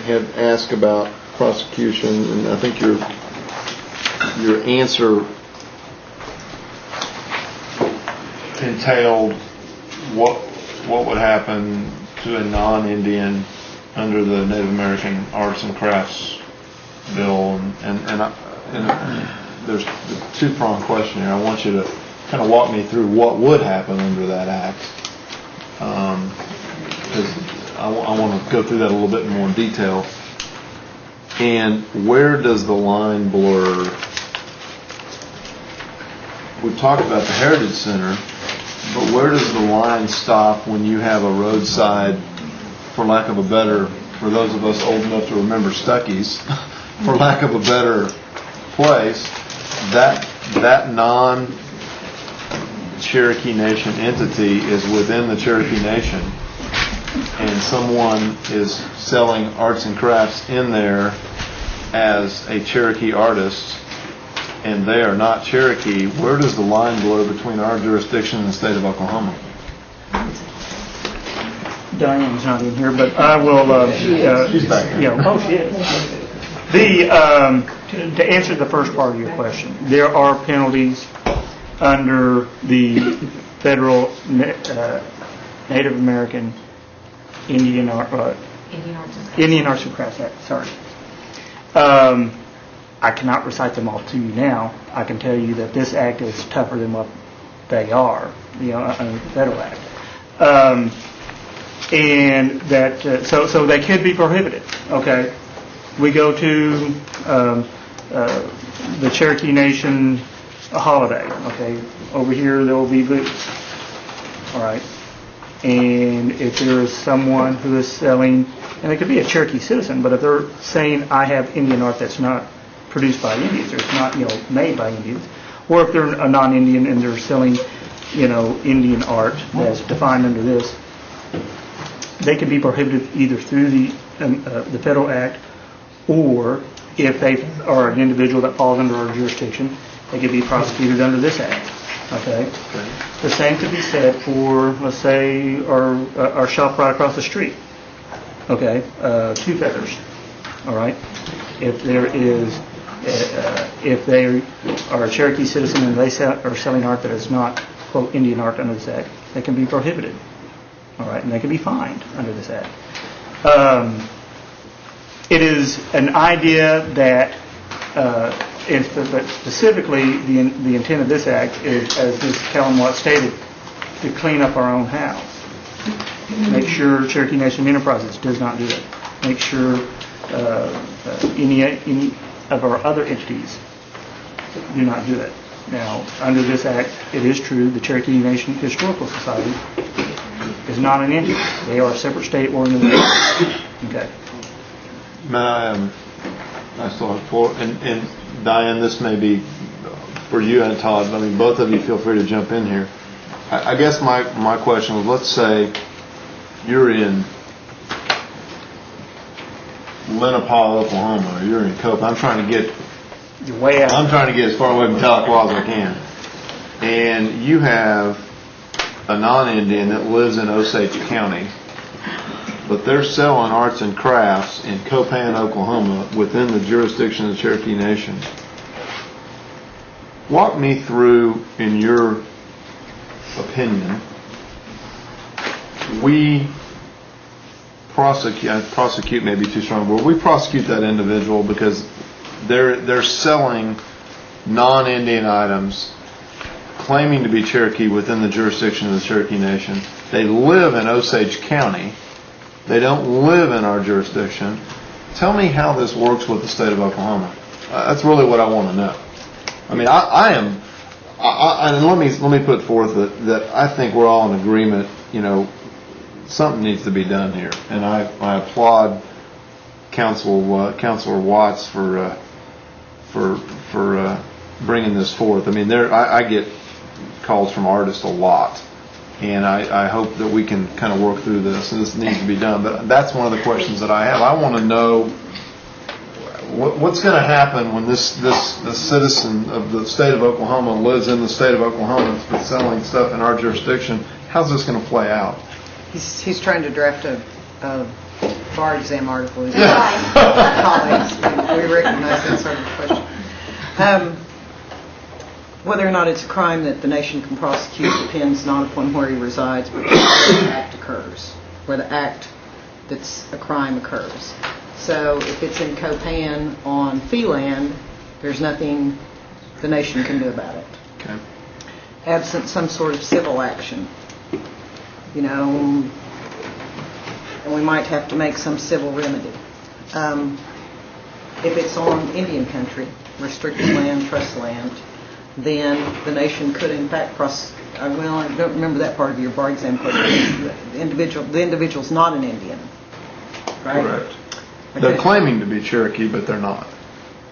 had asked about prosecution, and I think your answer entailed what would happen to a non-Indian under the Native American Arts and Crafts Bill, and there's a two-pronged question here. I want you to kind of walk me through what would happen under that act, because I want to go through that a little bit more in detail. And where does the line blur? We've talked about the Heritage Center, but where does the line stop when you have a roadside, for lack of a better, for those of us old enough to remember Stuckey's, for lack of a better place, that non-Cherokee Nation entity is within the Cherokee Nation, and someone is selling arts and crafts in there as a Cherokee artist, and they are not Cherokee. Where does the line blur between our jurisdiction and the state of Oklahoma? Diane's not in here, but I will. She's back here. Yeah. Oh, she is. To answer the first part of your question, there are penalties under the federal Native American Indian Arts and Crafts Act. Sorry. I cannot recite them all to you now. I can tell you that this act is tougher than what they are, under the federal act. And that so they could be prohibited. Okay, we go to the Cherokee Nation holiday. Okay, over here there will be booths. All right, and if there is someone who is selling, and it could be a Cherokee citizen, but if they're saying I have Indian art that's not produced by Indians, or it's not made by Indians, or if they're a non-Indian and they're selling Indian art that's defined under this, they can be prohibited either through the federal act, or if they are an individual that falls under our jurisdiction, they could be prosecuted under this act. Okay. The same could be said for, let's say, our shop right across the street. Okay, Two Feathers. All right. If there is, if they are a Cherokee citizen and they are selling art that is not quote Indian art under this act, they can be prohibited. All right, and they can be fined under this act. It is an idea that, but specifically, the intent of this act is, as Ms. Kellen Watt stated, to clean up our own house. Make sure Cherokee Nation Enterprises does not do it. Make sure any of our other entities do not do it. Now, under this act, it is true the Cherokee Nation Historical Society is not an Indian. They are a separate state organization. Okay. I still have four, and Diane, this may be for you and Todd. I mean, both of you feel free to jump in here. I guess my question was, let's say you're in Lenapaw, Oklahoma, or you're in Cope. I'm trying to get as far away from Tahlequah as I can. And you have a non-Indian that lives in Osage County, but they're selling arts and crafts in Copan, Oklahoma, within the jurisdiction of the Cherokee Nation. Walk me through, in your opinion, we prosecute may be too strong, but we prosecute that individual because they're selling non-Indian items, claiming to be Cherokee within the jurisdiction of the Cherokee Nation. They live in Osage County. They don't live in our jurisdiction. Tell me how this works with the state of Oklahoma. That's really what I want to know. I mean, and let me put forth that I think we're all in agreement. You know, something needs to be done here, and I applaud Councilor Watts for bringing this forth. I mean, I get calls from artists a lot, and I hope that we can kind of work through this. And this needs to be done. But that's one of the questions that I have. I want to know what's going to happen when this citizen of the state of Oklahoma lives in the state of Oklahoma that's selling stuff in our jurisdiction. How's this going to play out? He's trying to draft a bar exam article. Colleagues, we recognize that sort of question. Whether or not it's a crime that the nation can prosecute depends not upon where he resides, but where the act occurs, where the act that's a crime occurs. So if it's in Copan on fee land, there's nothing the nation can do about it. Okay. Absent some sort of civil action, you know, and we might have to make some civil remedy. If it's on Indian country, restricted land, trust land, then the nation could in fact well, I don't remember that part of your bar exam question. The individual's not an Indian, right? Correct. They're claiming to be Cherokee, but they're not.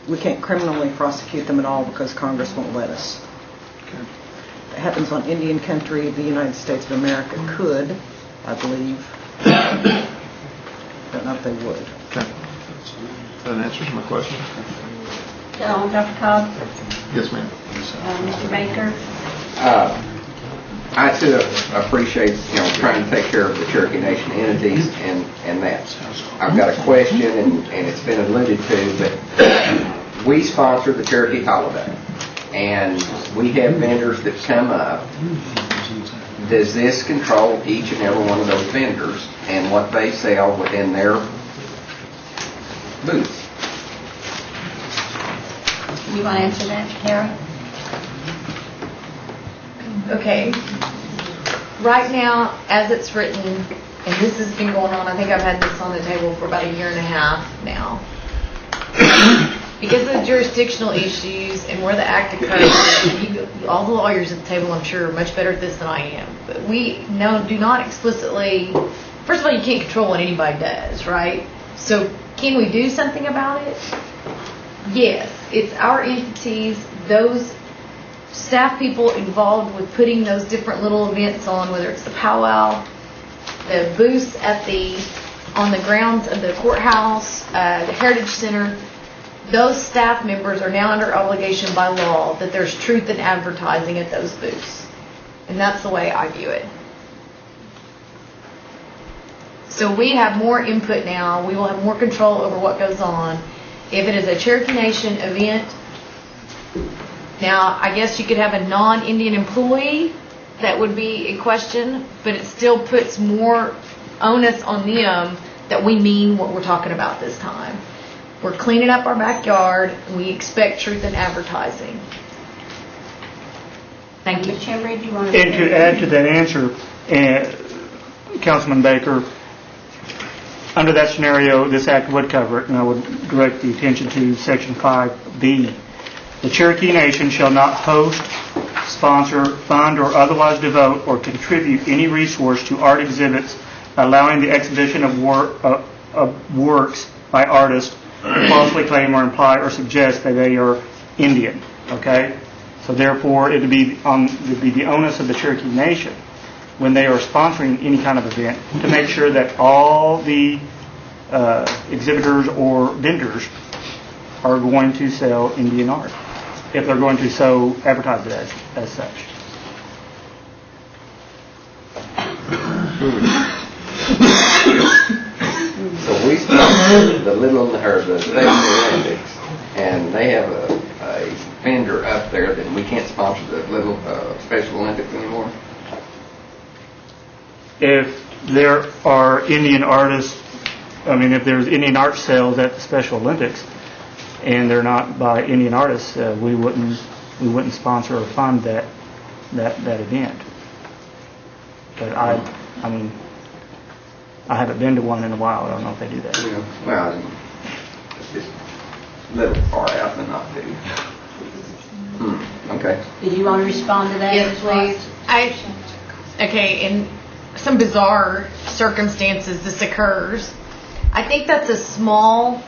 We can't criminally prosecute them at all because Congress won't let us. Okay. If it happens on Indian country, the United States of America could, I believe. Don't know if they would. Okay. That answers my question. Dr. Cobb? Yes, ma'am. Mr. Baker? I too appreciate, trying to take care of the Cherokee Nation entities and that. I've got a question, and it's been alluded to, but we sponsor the Cherokee holiday, and we have vendors that come up. Does this control each and every one of those vendors and what they sell within their booth? You want to answer that, Kara? Okay. Right now, as it's written, and this has been going on, I think I've had this on the table for about a year and a half now. Because of the jurisdictional issues and where the act occurs, and all the lawyers at the table, I'm sure, are much better at this than I am. But we do not explicitly, first of all, you can't control what anybody does, right? So can we do something about it? Yes. It's our entities, those staff people involved with putting those different little events on, whether it's the powwow, the booths on the grounds of the courthouse, the Heritage Center. Those staff members are now under obligation by law that there's truth in advertising at those booths. And that's the way I view it. So we have more input now. We will have more control over what goes on. If it is a Cherokee Nation event, now I guess you could have a non-Indian employee. That would be a question, but it still puts more onus on them that we mean what we're talking about this time. We're cleaning up our backyard, and we expect truth in advertising. Thank you. Chairman, do you want And to add to that answer, Councilman Baker, under that scenario, this act would cover it, and I would direct the attention to Section 5B. The Cherokee Nation shall not host, sponsor, fund, or otherwise devote or contribute any resource to art exhibits allowing the exhibition of works by artists who falsely claim or imply or suggest that they are Indian. Okay? So therefore, it would be the onus of the Cherokee Nation when they are sponsoring any kind of event to make sure that all the exhibitors or vendors are going to sell Indian art, if they're going to so advertise it as such. So we sponsor the the Special Olympics, and they have a vendor up there that we can't sponsor the little Special Olympics anymore. If there are Indian artists, if there's Indian art sales at the Special Olympics, and they're not by Indian artists, we wouldn't sponsor or fund that event. But I haven't been to one in a while. I don't know if they do that. Yeah, well, it's just a little far out, but not too. Okay. Did you want to respond to that? Yes, please. Okay, in some bizarre circumstances this occurs. I think that's a small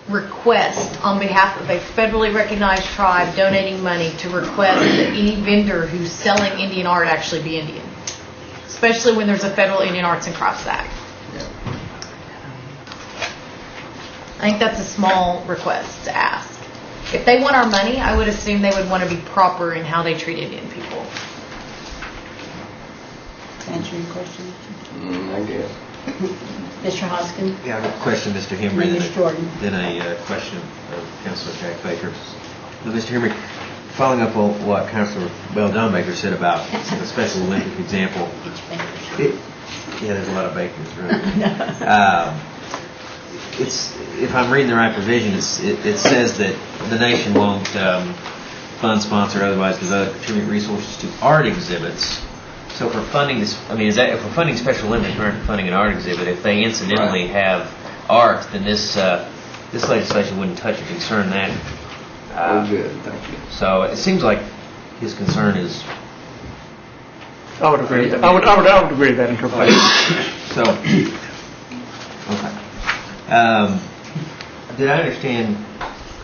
request on behalf of a federally recognized tribe donating money to request that any vendor who's selling Indian art actually be Indian, especially when there's a federal Indian Arts and Crafts Act. I think that's a small request to ask. If they want our money, I would assume they would want to be proper in how they treat Indian people. Answer your question. I guess. Mr. Hoskin? Yeah, I have a question, Mr. Henry. And Ms. Jordan. Then a question of Councilor Jack Baker. Now, Mr. Henry, following up on what Councilor Don Baker said about the Special Olympic example. Yeah, there's a lot of bakers, right? If I'm reading the right provision, it says that the nation won't fund, sponsor, otherwise devote, contribute resources to art exhibits. So for funding this, if we're funding Special Olympics, we're funding an art exhibit. If they incidentally have art, then this legislation wouldn't touch or concern that. Good, thank you. So it seems like his concern is. I would agree. I would agree with that interpretation. So, okay. Did I understand?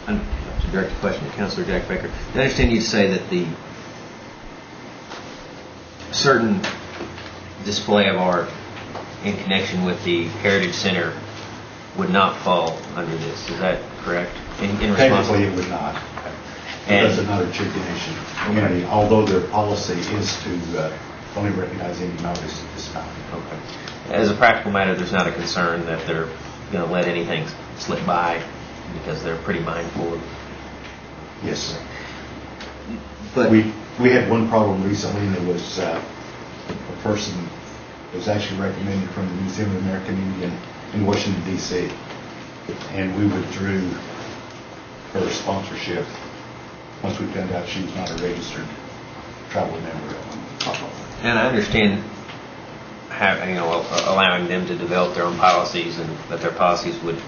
To direct a question to Councilor Jack Baker. Did I understand you to say that the certain display of art in connection with the Heritage Center would not fall under this? Is that correct? Technically, it would not. Because it's not a Cherokee Nation community, although their policy is to only recognize Indian artists at this time. Okay. As a practical matter, there's not a concern that they're going to let anything slip by because they're pretty mindful of. Yes, sir. But we had one problem recently, and there was a person that was actually recommended from the Museum of American Indian in Washington, D.C., and we withdrew her sponsorship once we found out she was not a registered tribal member. And I understand allowing them to develop their own policies, and that their policies would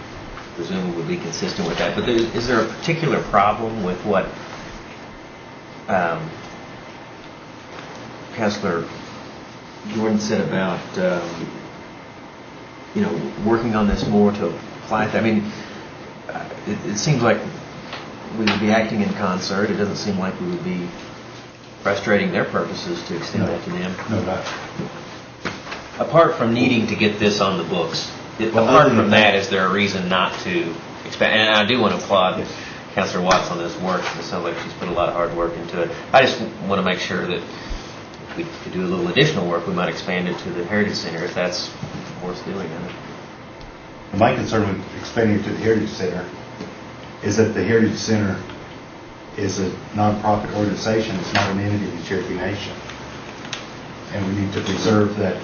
presumably be consistent with that. But is there a particular problem with what Councilor Jordan said about working on this more to apply that? It seems like we would be acting in concert. It doesn't seem like we would be frustrating their purposes to extend that to them. No, not. Apart from needing to get this on the books, apart from that, is there a reason not to expand? And I do want to applaud Councilor Watts on this work. It sounds like she's put a lot of hard work into it. I just want to make sure that if we could do a little additional work, we might expand it to the Heritage Center if that's worth doing. My concern with expanding it to the Heritage Center is that the Heritage Center is a non-profit organization. It's not an entity of the Cherokee Nation. And we need to preserve that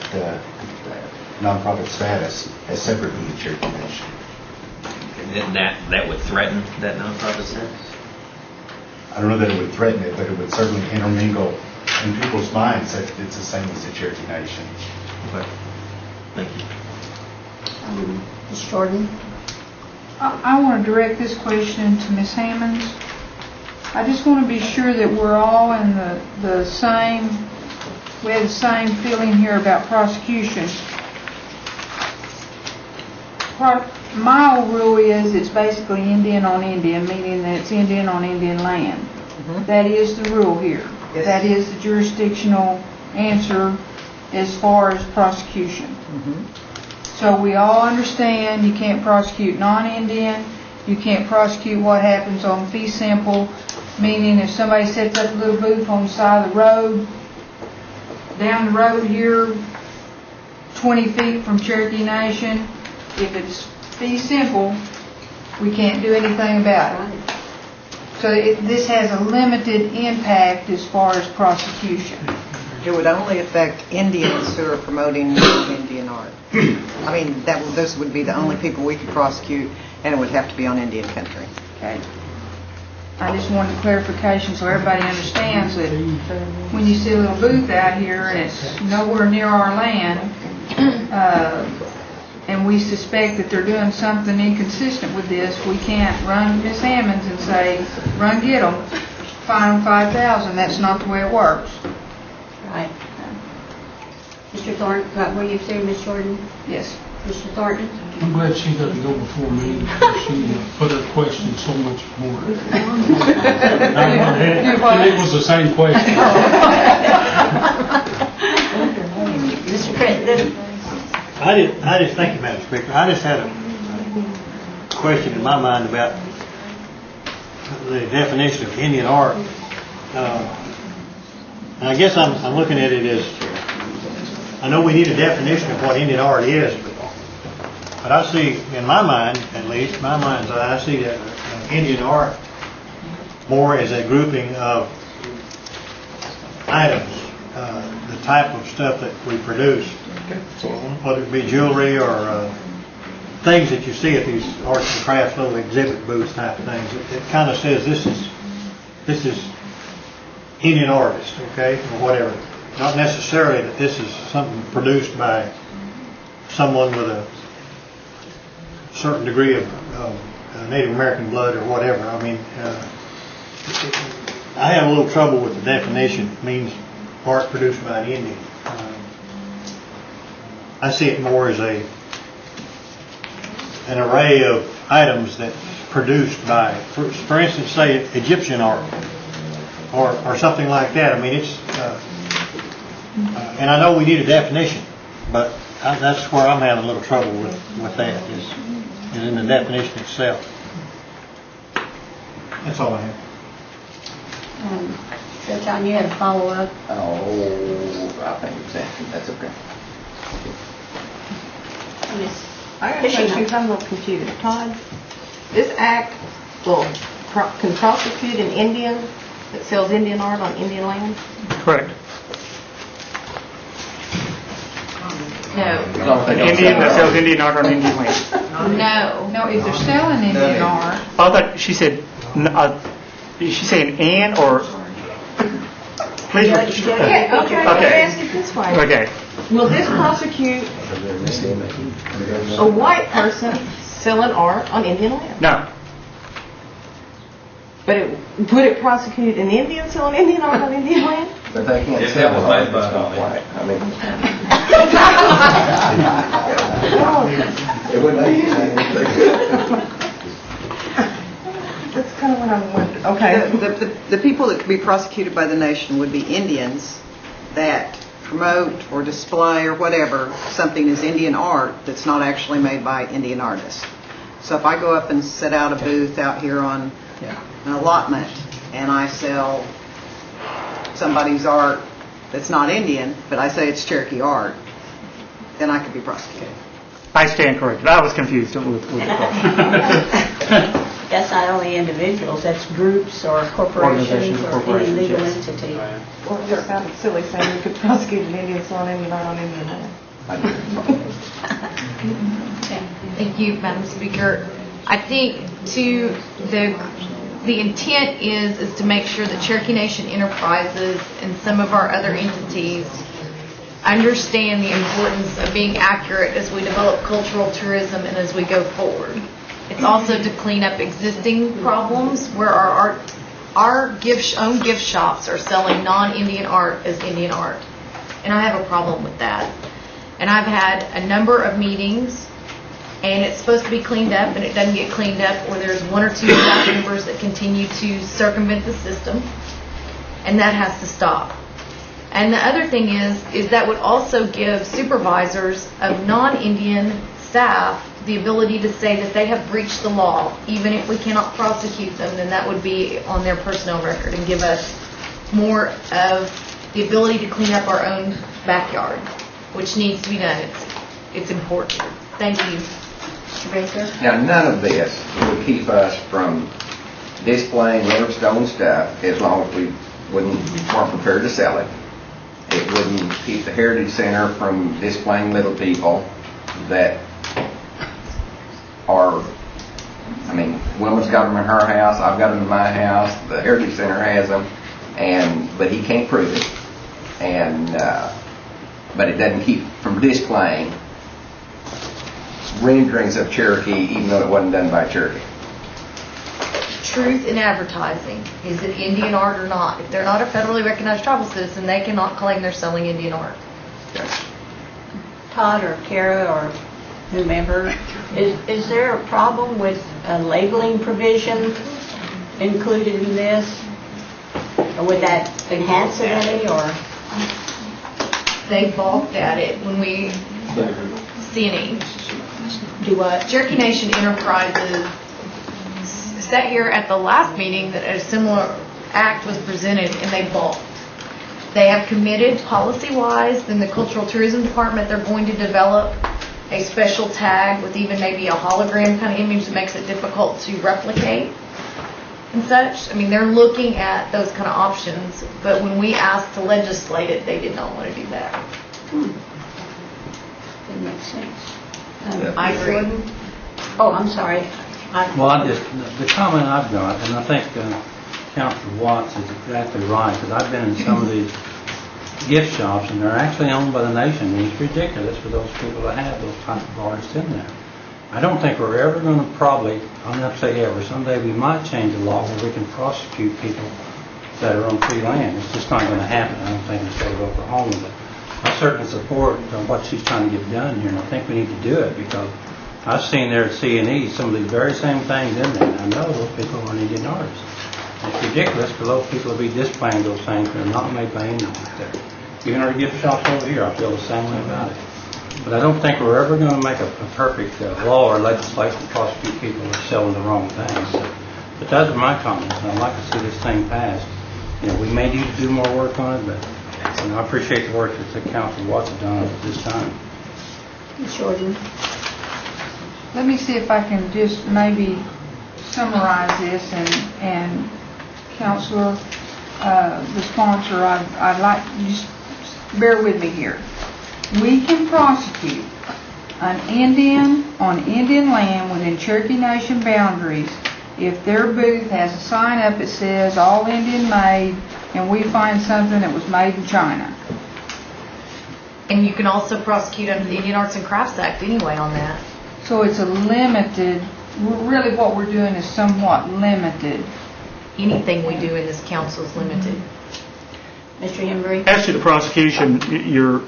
non-profit status as separate from the Cherokee Nation. And that would threaten that non-profit status? I don't know that it would threaten it, but it would certainly intermingle in people's minds that it's the same as the Cherokee Nation. Okay. Thank you. Ms. Jordan? I want to direct this question to Ms. Hammonds. I just want to be sure that we're all in the same, we have the same feeling here about prosecution. My old rule is it's basically Indian on Indian, meaning that it's Indian on Indian land. That is the rule here. Yes. That is the jurisdictional answer as far as prosecution. So we all understand you can't prosecute non-Indian, you can't prosecute what happens on fee simple, meaning if somebody sets up a little booth on the side of the road, down the road here, 20 feet from Cherokee Nation, if it's fee simple, we can't do anything about it. So this has a limited impact as far as prosecution. It would only affect Indians who are promoting Indian art. I mean, those would be the only people we could prosecute, and it would have to be on Indian country. Okay. I just wanted clarification so everybody understands that when you see a little booth out here and it's nowhere near our land, and we suspect that they're doing something inconsistent with this, we can't run to Miss Hammonds and say, run get them, fine them $5,000. That's not the way it works. Right. Mr. Thornton, were you through, Ms. Jordan? Yes. Mr. Thornton? I'm glad she doesn't go before me. She put her question so much more. And it was the same question. Mr. Crittenden? I just thank you, Madam Speaker. I just had a question in my mind about the definition of Indian art. And I guess I'm looking at it as, I know we need a definition of what Indian art is, but I see, in my mind at least, my mind's eye, I see that Indian art more as a grouping of items, the type of stuff that we produce, whether it be jewelry or things that you see at these arts and crafts, little exhibit booths type of things. It kind of says this is Indian artist, okay, or whatever. Not necessarily that this is something produced by someone with a certain degree of Native American blood or whatever. I mean, I have a little trouble with the definition. It means art produced by an Indian. I see it more as an array of items that's produced by, for instance, say Egyptian art or something like that. I mean, it's, and I know we need a definition, but that's where I'm having a little trouble with that, is in the definition itself. That's all I have. So John, you had a follow-up? Oh, I think exactly. That's okay. I got questions. I'm a little confused. Todd, this act can prosecute an Indian that sells Indian art on Indian land? Correct. No. Indian that sells Indian art on Indian land. No, if they're selling Indian art. I thought she said, is she saying and or? Please. Okay, ask it this way. Okay. Will this prosecute a white person selling art on Indian land? No. But would it prosecute an Indian selling Indian art on Indian land? But they can't sell it if it's not white. I mean, it wouldn't be. That's kind of what I'm wondering. Okay. The people that could be prosecuted by the nation would be Indians that promote or display or whatever something as Indian art that's not actually made by Indian artists. So if I go up and set out a booth out here on an allotment and I sell somebody's art that's not Indian, but I say it's Cherokee art, then I could be prosecuted. I stand corrected. I was confused with the question. That's not only individuals, that's groups or corporations or any legal entity. Well, they're kind of silly saying you could prosecute an Indian selling Indian art on Indian land. Thank you, Madam Speaker. I think the intent is to make sure that Cherokee Nation Enterprises and some of our other entities understand the importance of being accurate as we develop cultural tourism and as we go forward. It's also to clean up existing problems where our art our own gift shops are selling non-Indian art as Indian art. And I have a problem with that. And I've had a number of meetings, and it's supposed to be cleaned up, and it doesn't get cleaned up, or there's one or two staff members that continue to circumvent the system, and that has to stop. And the other thing is that would also give supervisors of non-Indian staff the ability to say that they have breached the law. Even if we cannot prosecute them, then that would be on their personnel record and give us more of the ability to clean up our own backyard, which needs to be done. It's important. Thank you. Mr. Baker? Now, none of this would keep us from displaying Livingstone stuff as long as we weren't prepared to sell it. It wouldn't keep the Heritage Center from displaying little people that are, I mean, Wilma's got them in her house, I've got them in my house, the Heritage Center has them, but he can't prove it. But it doesn't keep from displaying renderings of Cherokee, even though it wasn't done by Cherokee. Truth in advertising. Is it Indian art or not? If they're not a federally recognized tribal citizen, they cannot claim they're selling Indian art. Todd or Kara or whomever, is there a problem with a labeling provision included in this? Or would that enhance it any, or? They balked at it when we, CNE. Do what? Cherokee Nation Enterprises sat here at the last meeting that a similar act was presented, and they balked. They have committed policy-wise in the Cultural Tourism Department they're going to develop a special tag with even maybe a hologram kind of image that makes it difficult to replicate and such. I mean, they're looking at those kind of options, but when we asked to legislate it, they did not want to do that. That makes sense. I agree. Oh, I'm sorry. Well, the comment I've got, and I think Councilor Watts is exactly right, because I've been in some of these gift shops, and they're actually owned by the nation, and it's ridiculous for those people to have those type of artists in there. I don't think we're ever going to I'm not say ever, someday we might change the law where we can prosecute people that are on free land. It's just not going to happen, I don't think, in the state of Oklahoma, but I certainly support what she's trying to get done here, and I think we need to do it, because I've seen there at CNE some of these very same things in there, and I know those people are Indian artists. It's ridiculous for those people to be displaying those things that are not made by Indians there. Even our gift shops over here, I feel the same way about it. But I don't think we're ever going to make a perfect law or legislation to prosecute people for selling the wrong things. But those are my comments, and I'd like to see this thing passed. We may need to do more work on it, but I appreciate the work that the Council Watts has done at this time. Ms. Jordan? Let me see if I can just maybe summarize this, and Counselor, the sponsor, I'd like, just bear with me here. We can prosecute an Indian on Indian land within Cherokee Nation boundaries if their booth has a sign up that says all Indian made, and we find something that was made in China. And you can also prosecute under the Indian Arts and Crafts Act anyway on that. So it's a limited, really what we're doing is somewhat limited. Anything we do in this council is limited. Mr. Hembry? As to the prosecution, you're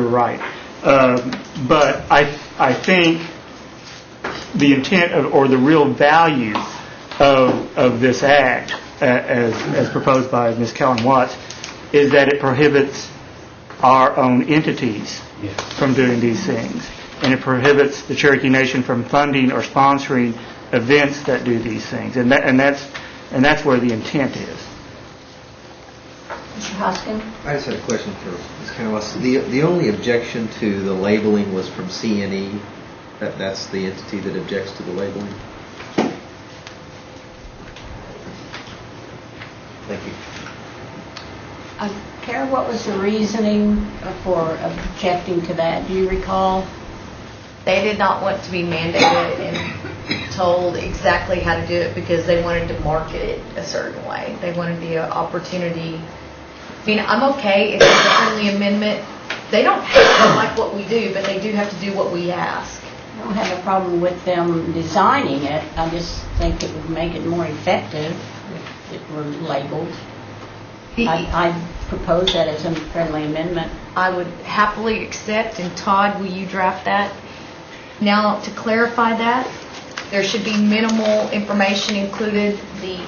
right. But I think the intent or the real value of this act, as proposed by Ms. Callan Watts, is that it prohibits our own entities from doing these things. And it prohibits the Cherokee Nation from funding or sponsoring events that do these things. And that's where the intent is. Mr. Hoskin? I just had a question for Ms. Canawasa. The only objection to the labeling was from CNE. That's the entity that objects to the labeling. Thank you. Kara, what was the reasoning for objecting to that? Do you recall? They did not want to be mandated and told exactly how to do it because they wanted to market it a certain way. They wanted the opportunity. I mean, I'm okay if it's a friendly amendment. They don't have to like what we do, but they do have to do what we ask. I don't have a problem with them designing it. I just think it would make it more effective it were labeled. I propose that as a friendly amendment. I would happily accept, and Todd, will you draft that? Now, to clarify that, there should be minimal information included, the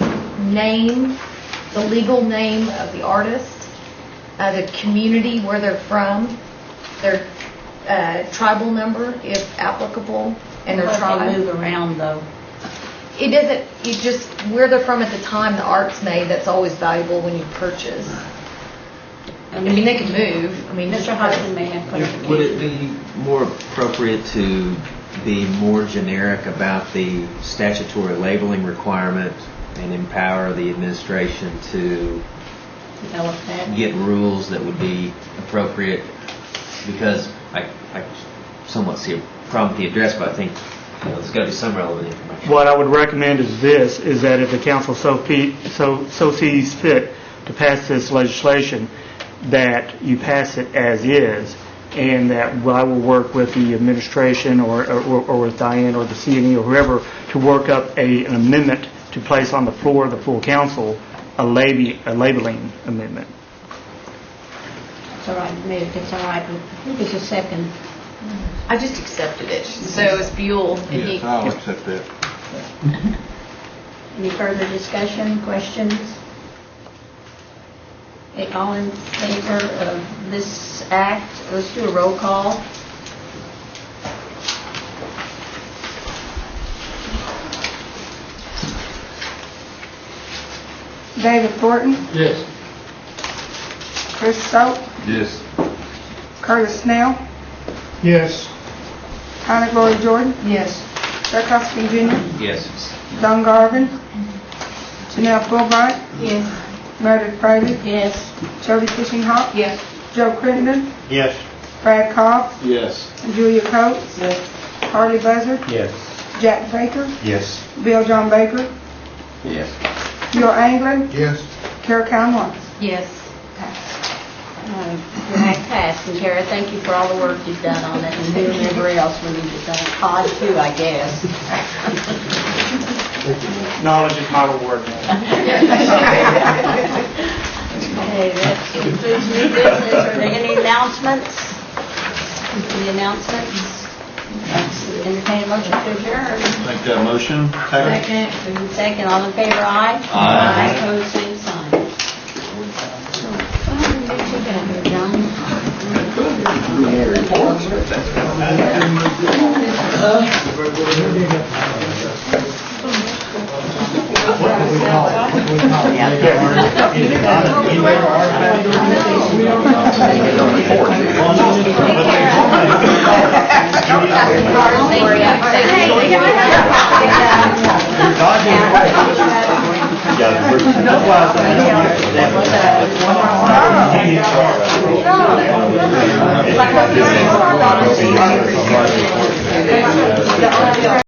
name, the legal name of the artist, the community where they're from, their tribal number, if applicable, and their What if tribe. they move around, though? It doesn't, it just, where they're from at the time the art's made, that's always valuable when you purchase. I mean, they could move, I mean. Mr. Hodgson may have clarification. Would it be more appropriate to be more generic about the statutory labeling requirement and empower the administration to Develop that. get rules that would be appropriate? Because I somewhat see a problem with the address, but I think there's got to be some relevant information. What I would recommend is this, is that if the council so sees fit to pass this legislation, that you pass it as is, and that I will work with the administration or with Diane or the CNE or whoever to work up an amendment to place on the floor of the full council, a labeling amendment. It's all right, maybe if it's all right, who was the second? I just accepted it, so it's Buell. and he- Yes, I'll accept that. Any further discussion, questions? Okay, all in favor of this act, let's do a roll call. David Thornton, Yes. Chris Stokes, Yes. Curtis Snell, Yes. Hannah Glory Jordan, Yes. Chuck Hoskin Jr., Yes. Don Garvin, Janelle Fulbright, Yes. Meredith Fraley, Yes. Jody Fishing Hawk, Yes. Joe Crittenden, Yes. Brad Cobb, Yes. Julia Coates, Yes. Harley Buzzard, Yes. Jack Baker, Yes. Bill John Baker, Yes. Bill Anglin, Yes. Carol Cowan Watts. Yes. The act passed, and Kara, thank you for all the work you've done on it, and whoever else we need to thank. Todd, too, I guess. Knowledge is my reward. Okay, that concludes new business. Are there any announcements? Any announcements? Entertain a motion to adjourn. Make that motion. Second. Second, all in favor, aye? Aye. Opposed, same sign. What did you get here, John? Yeah.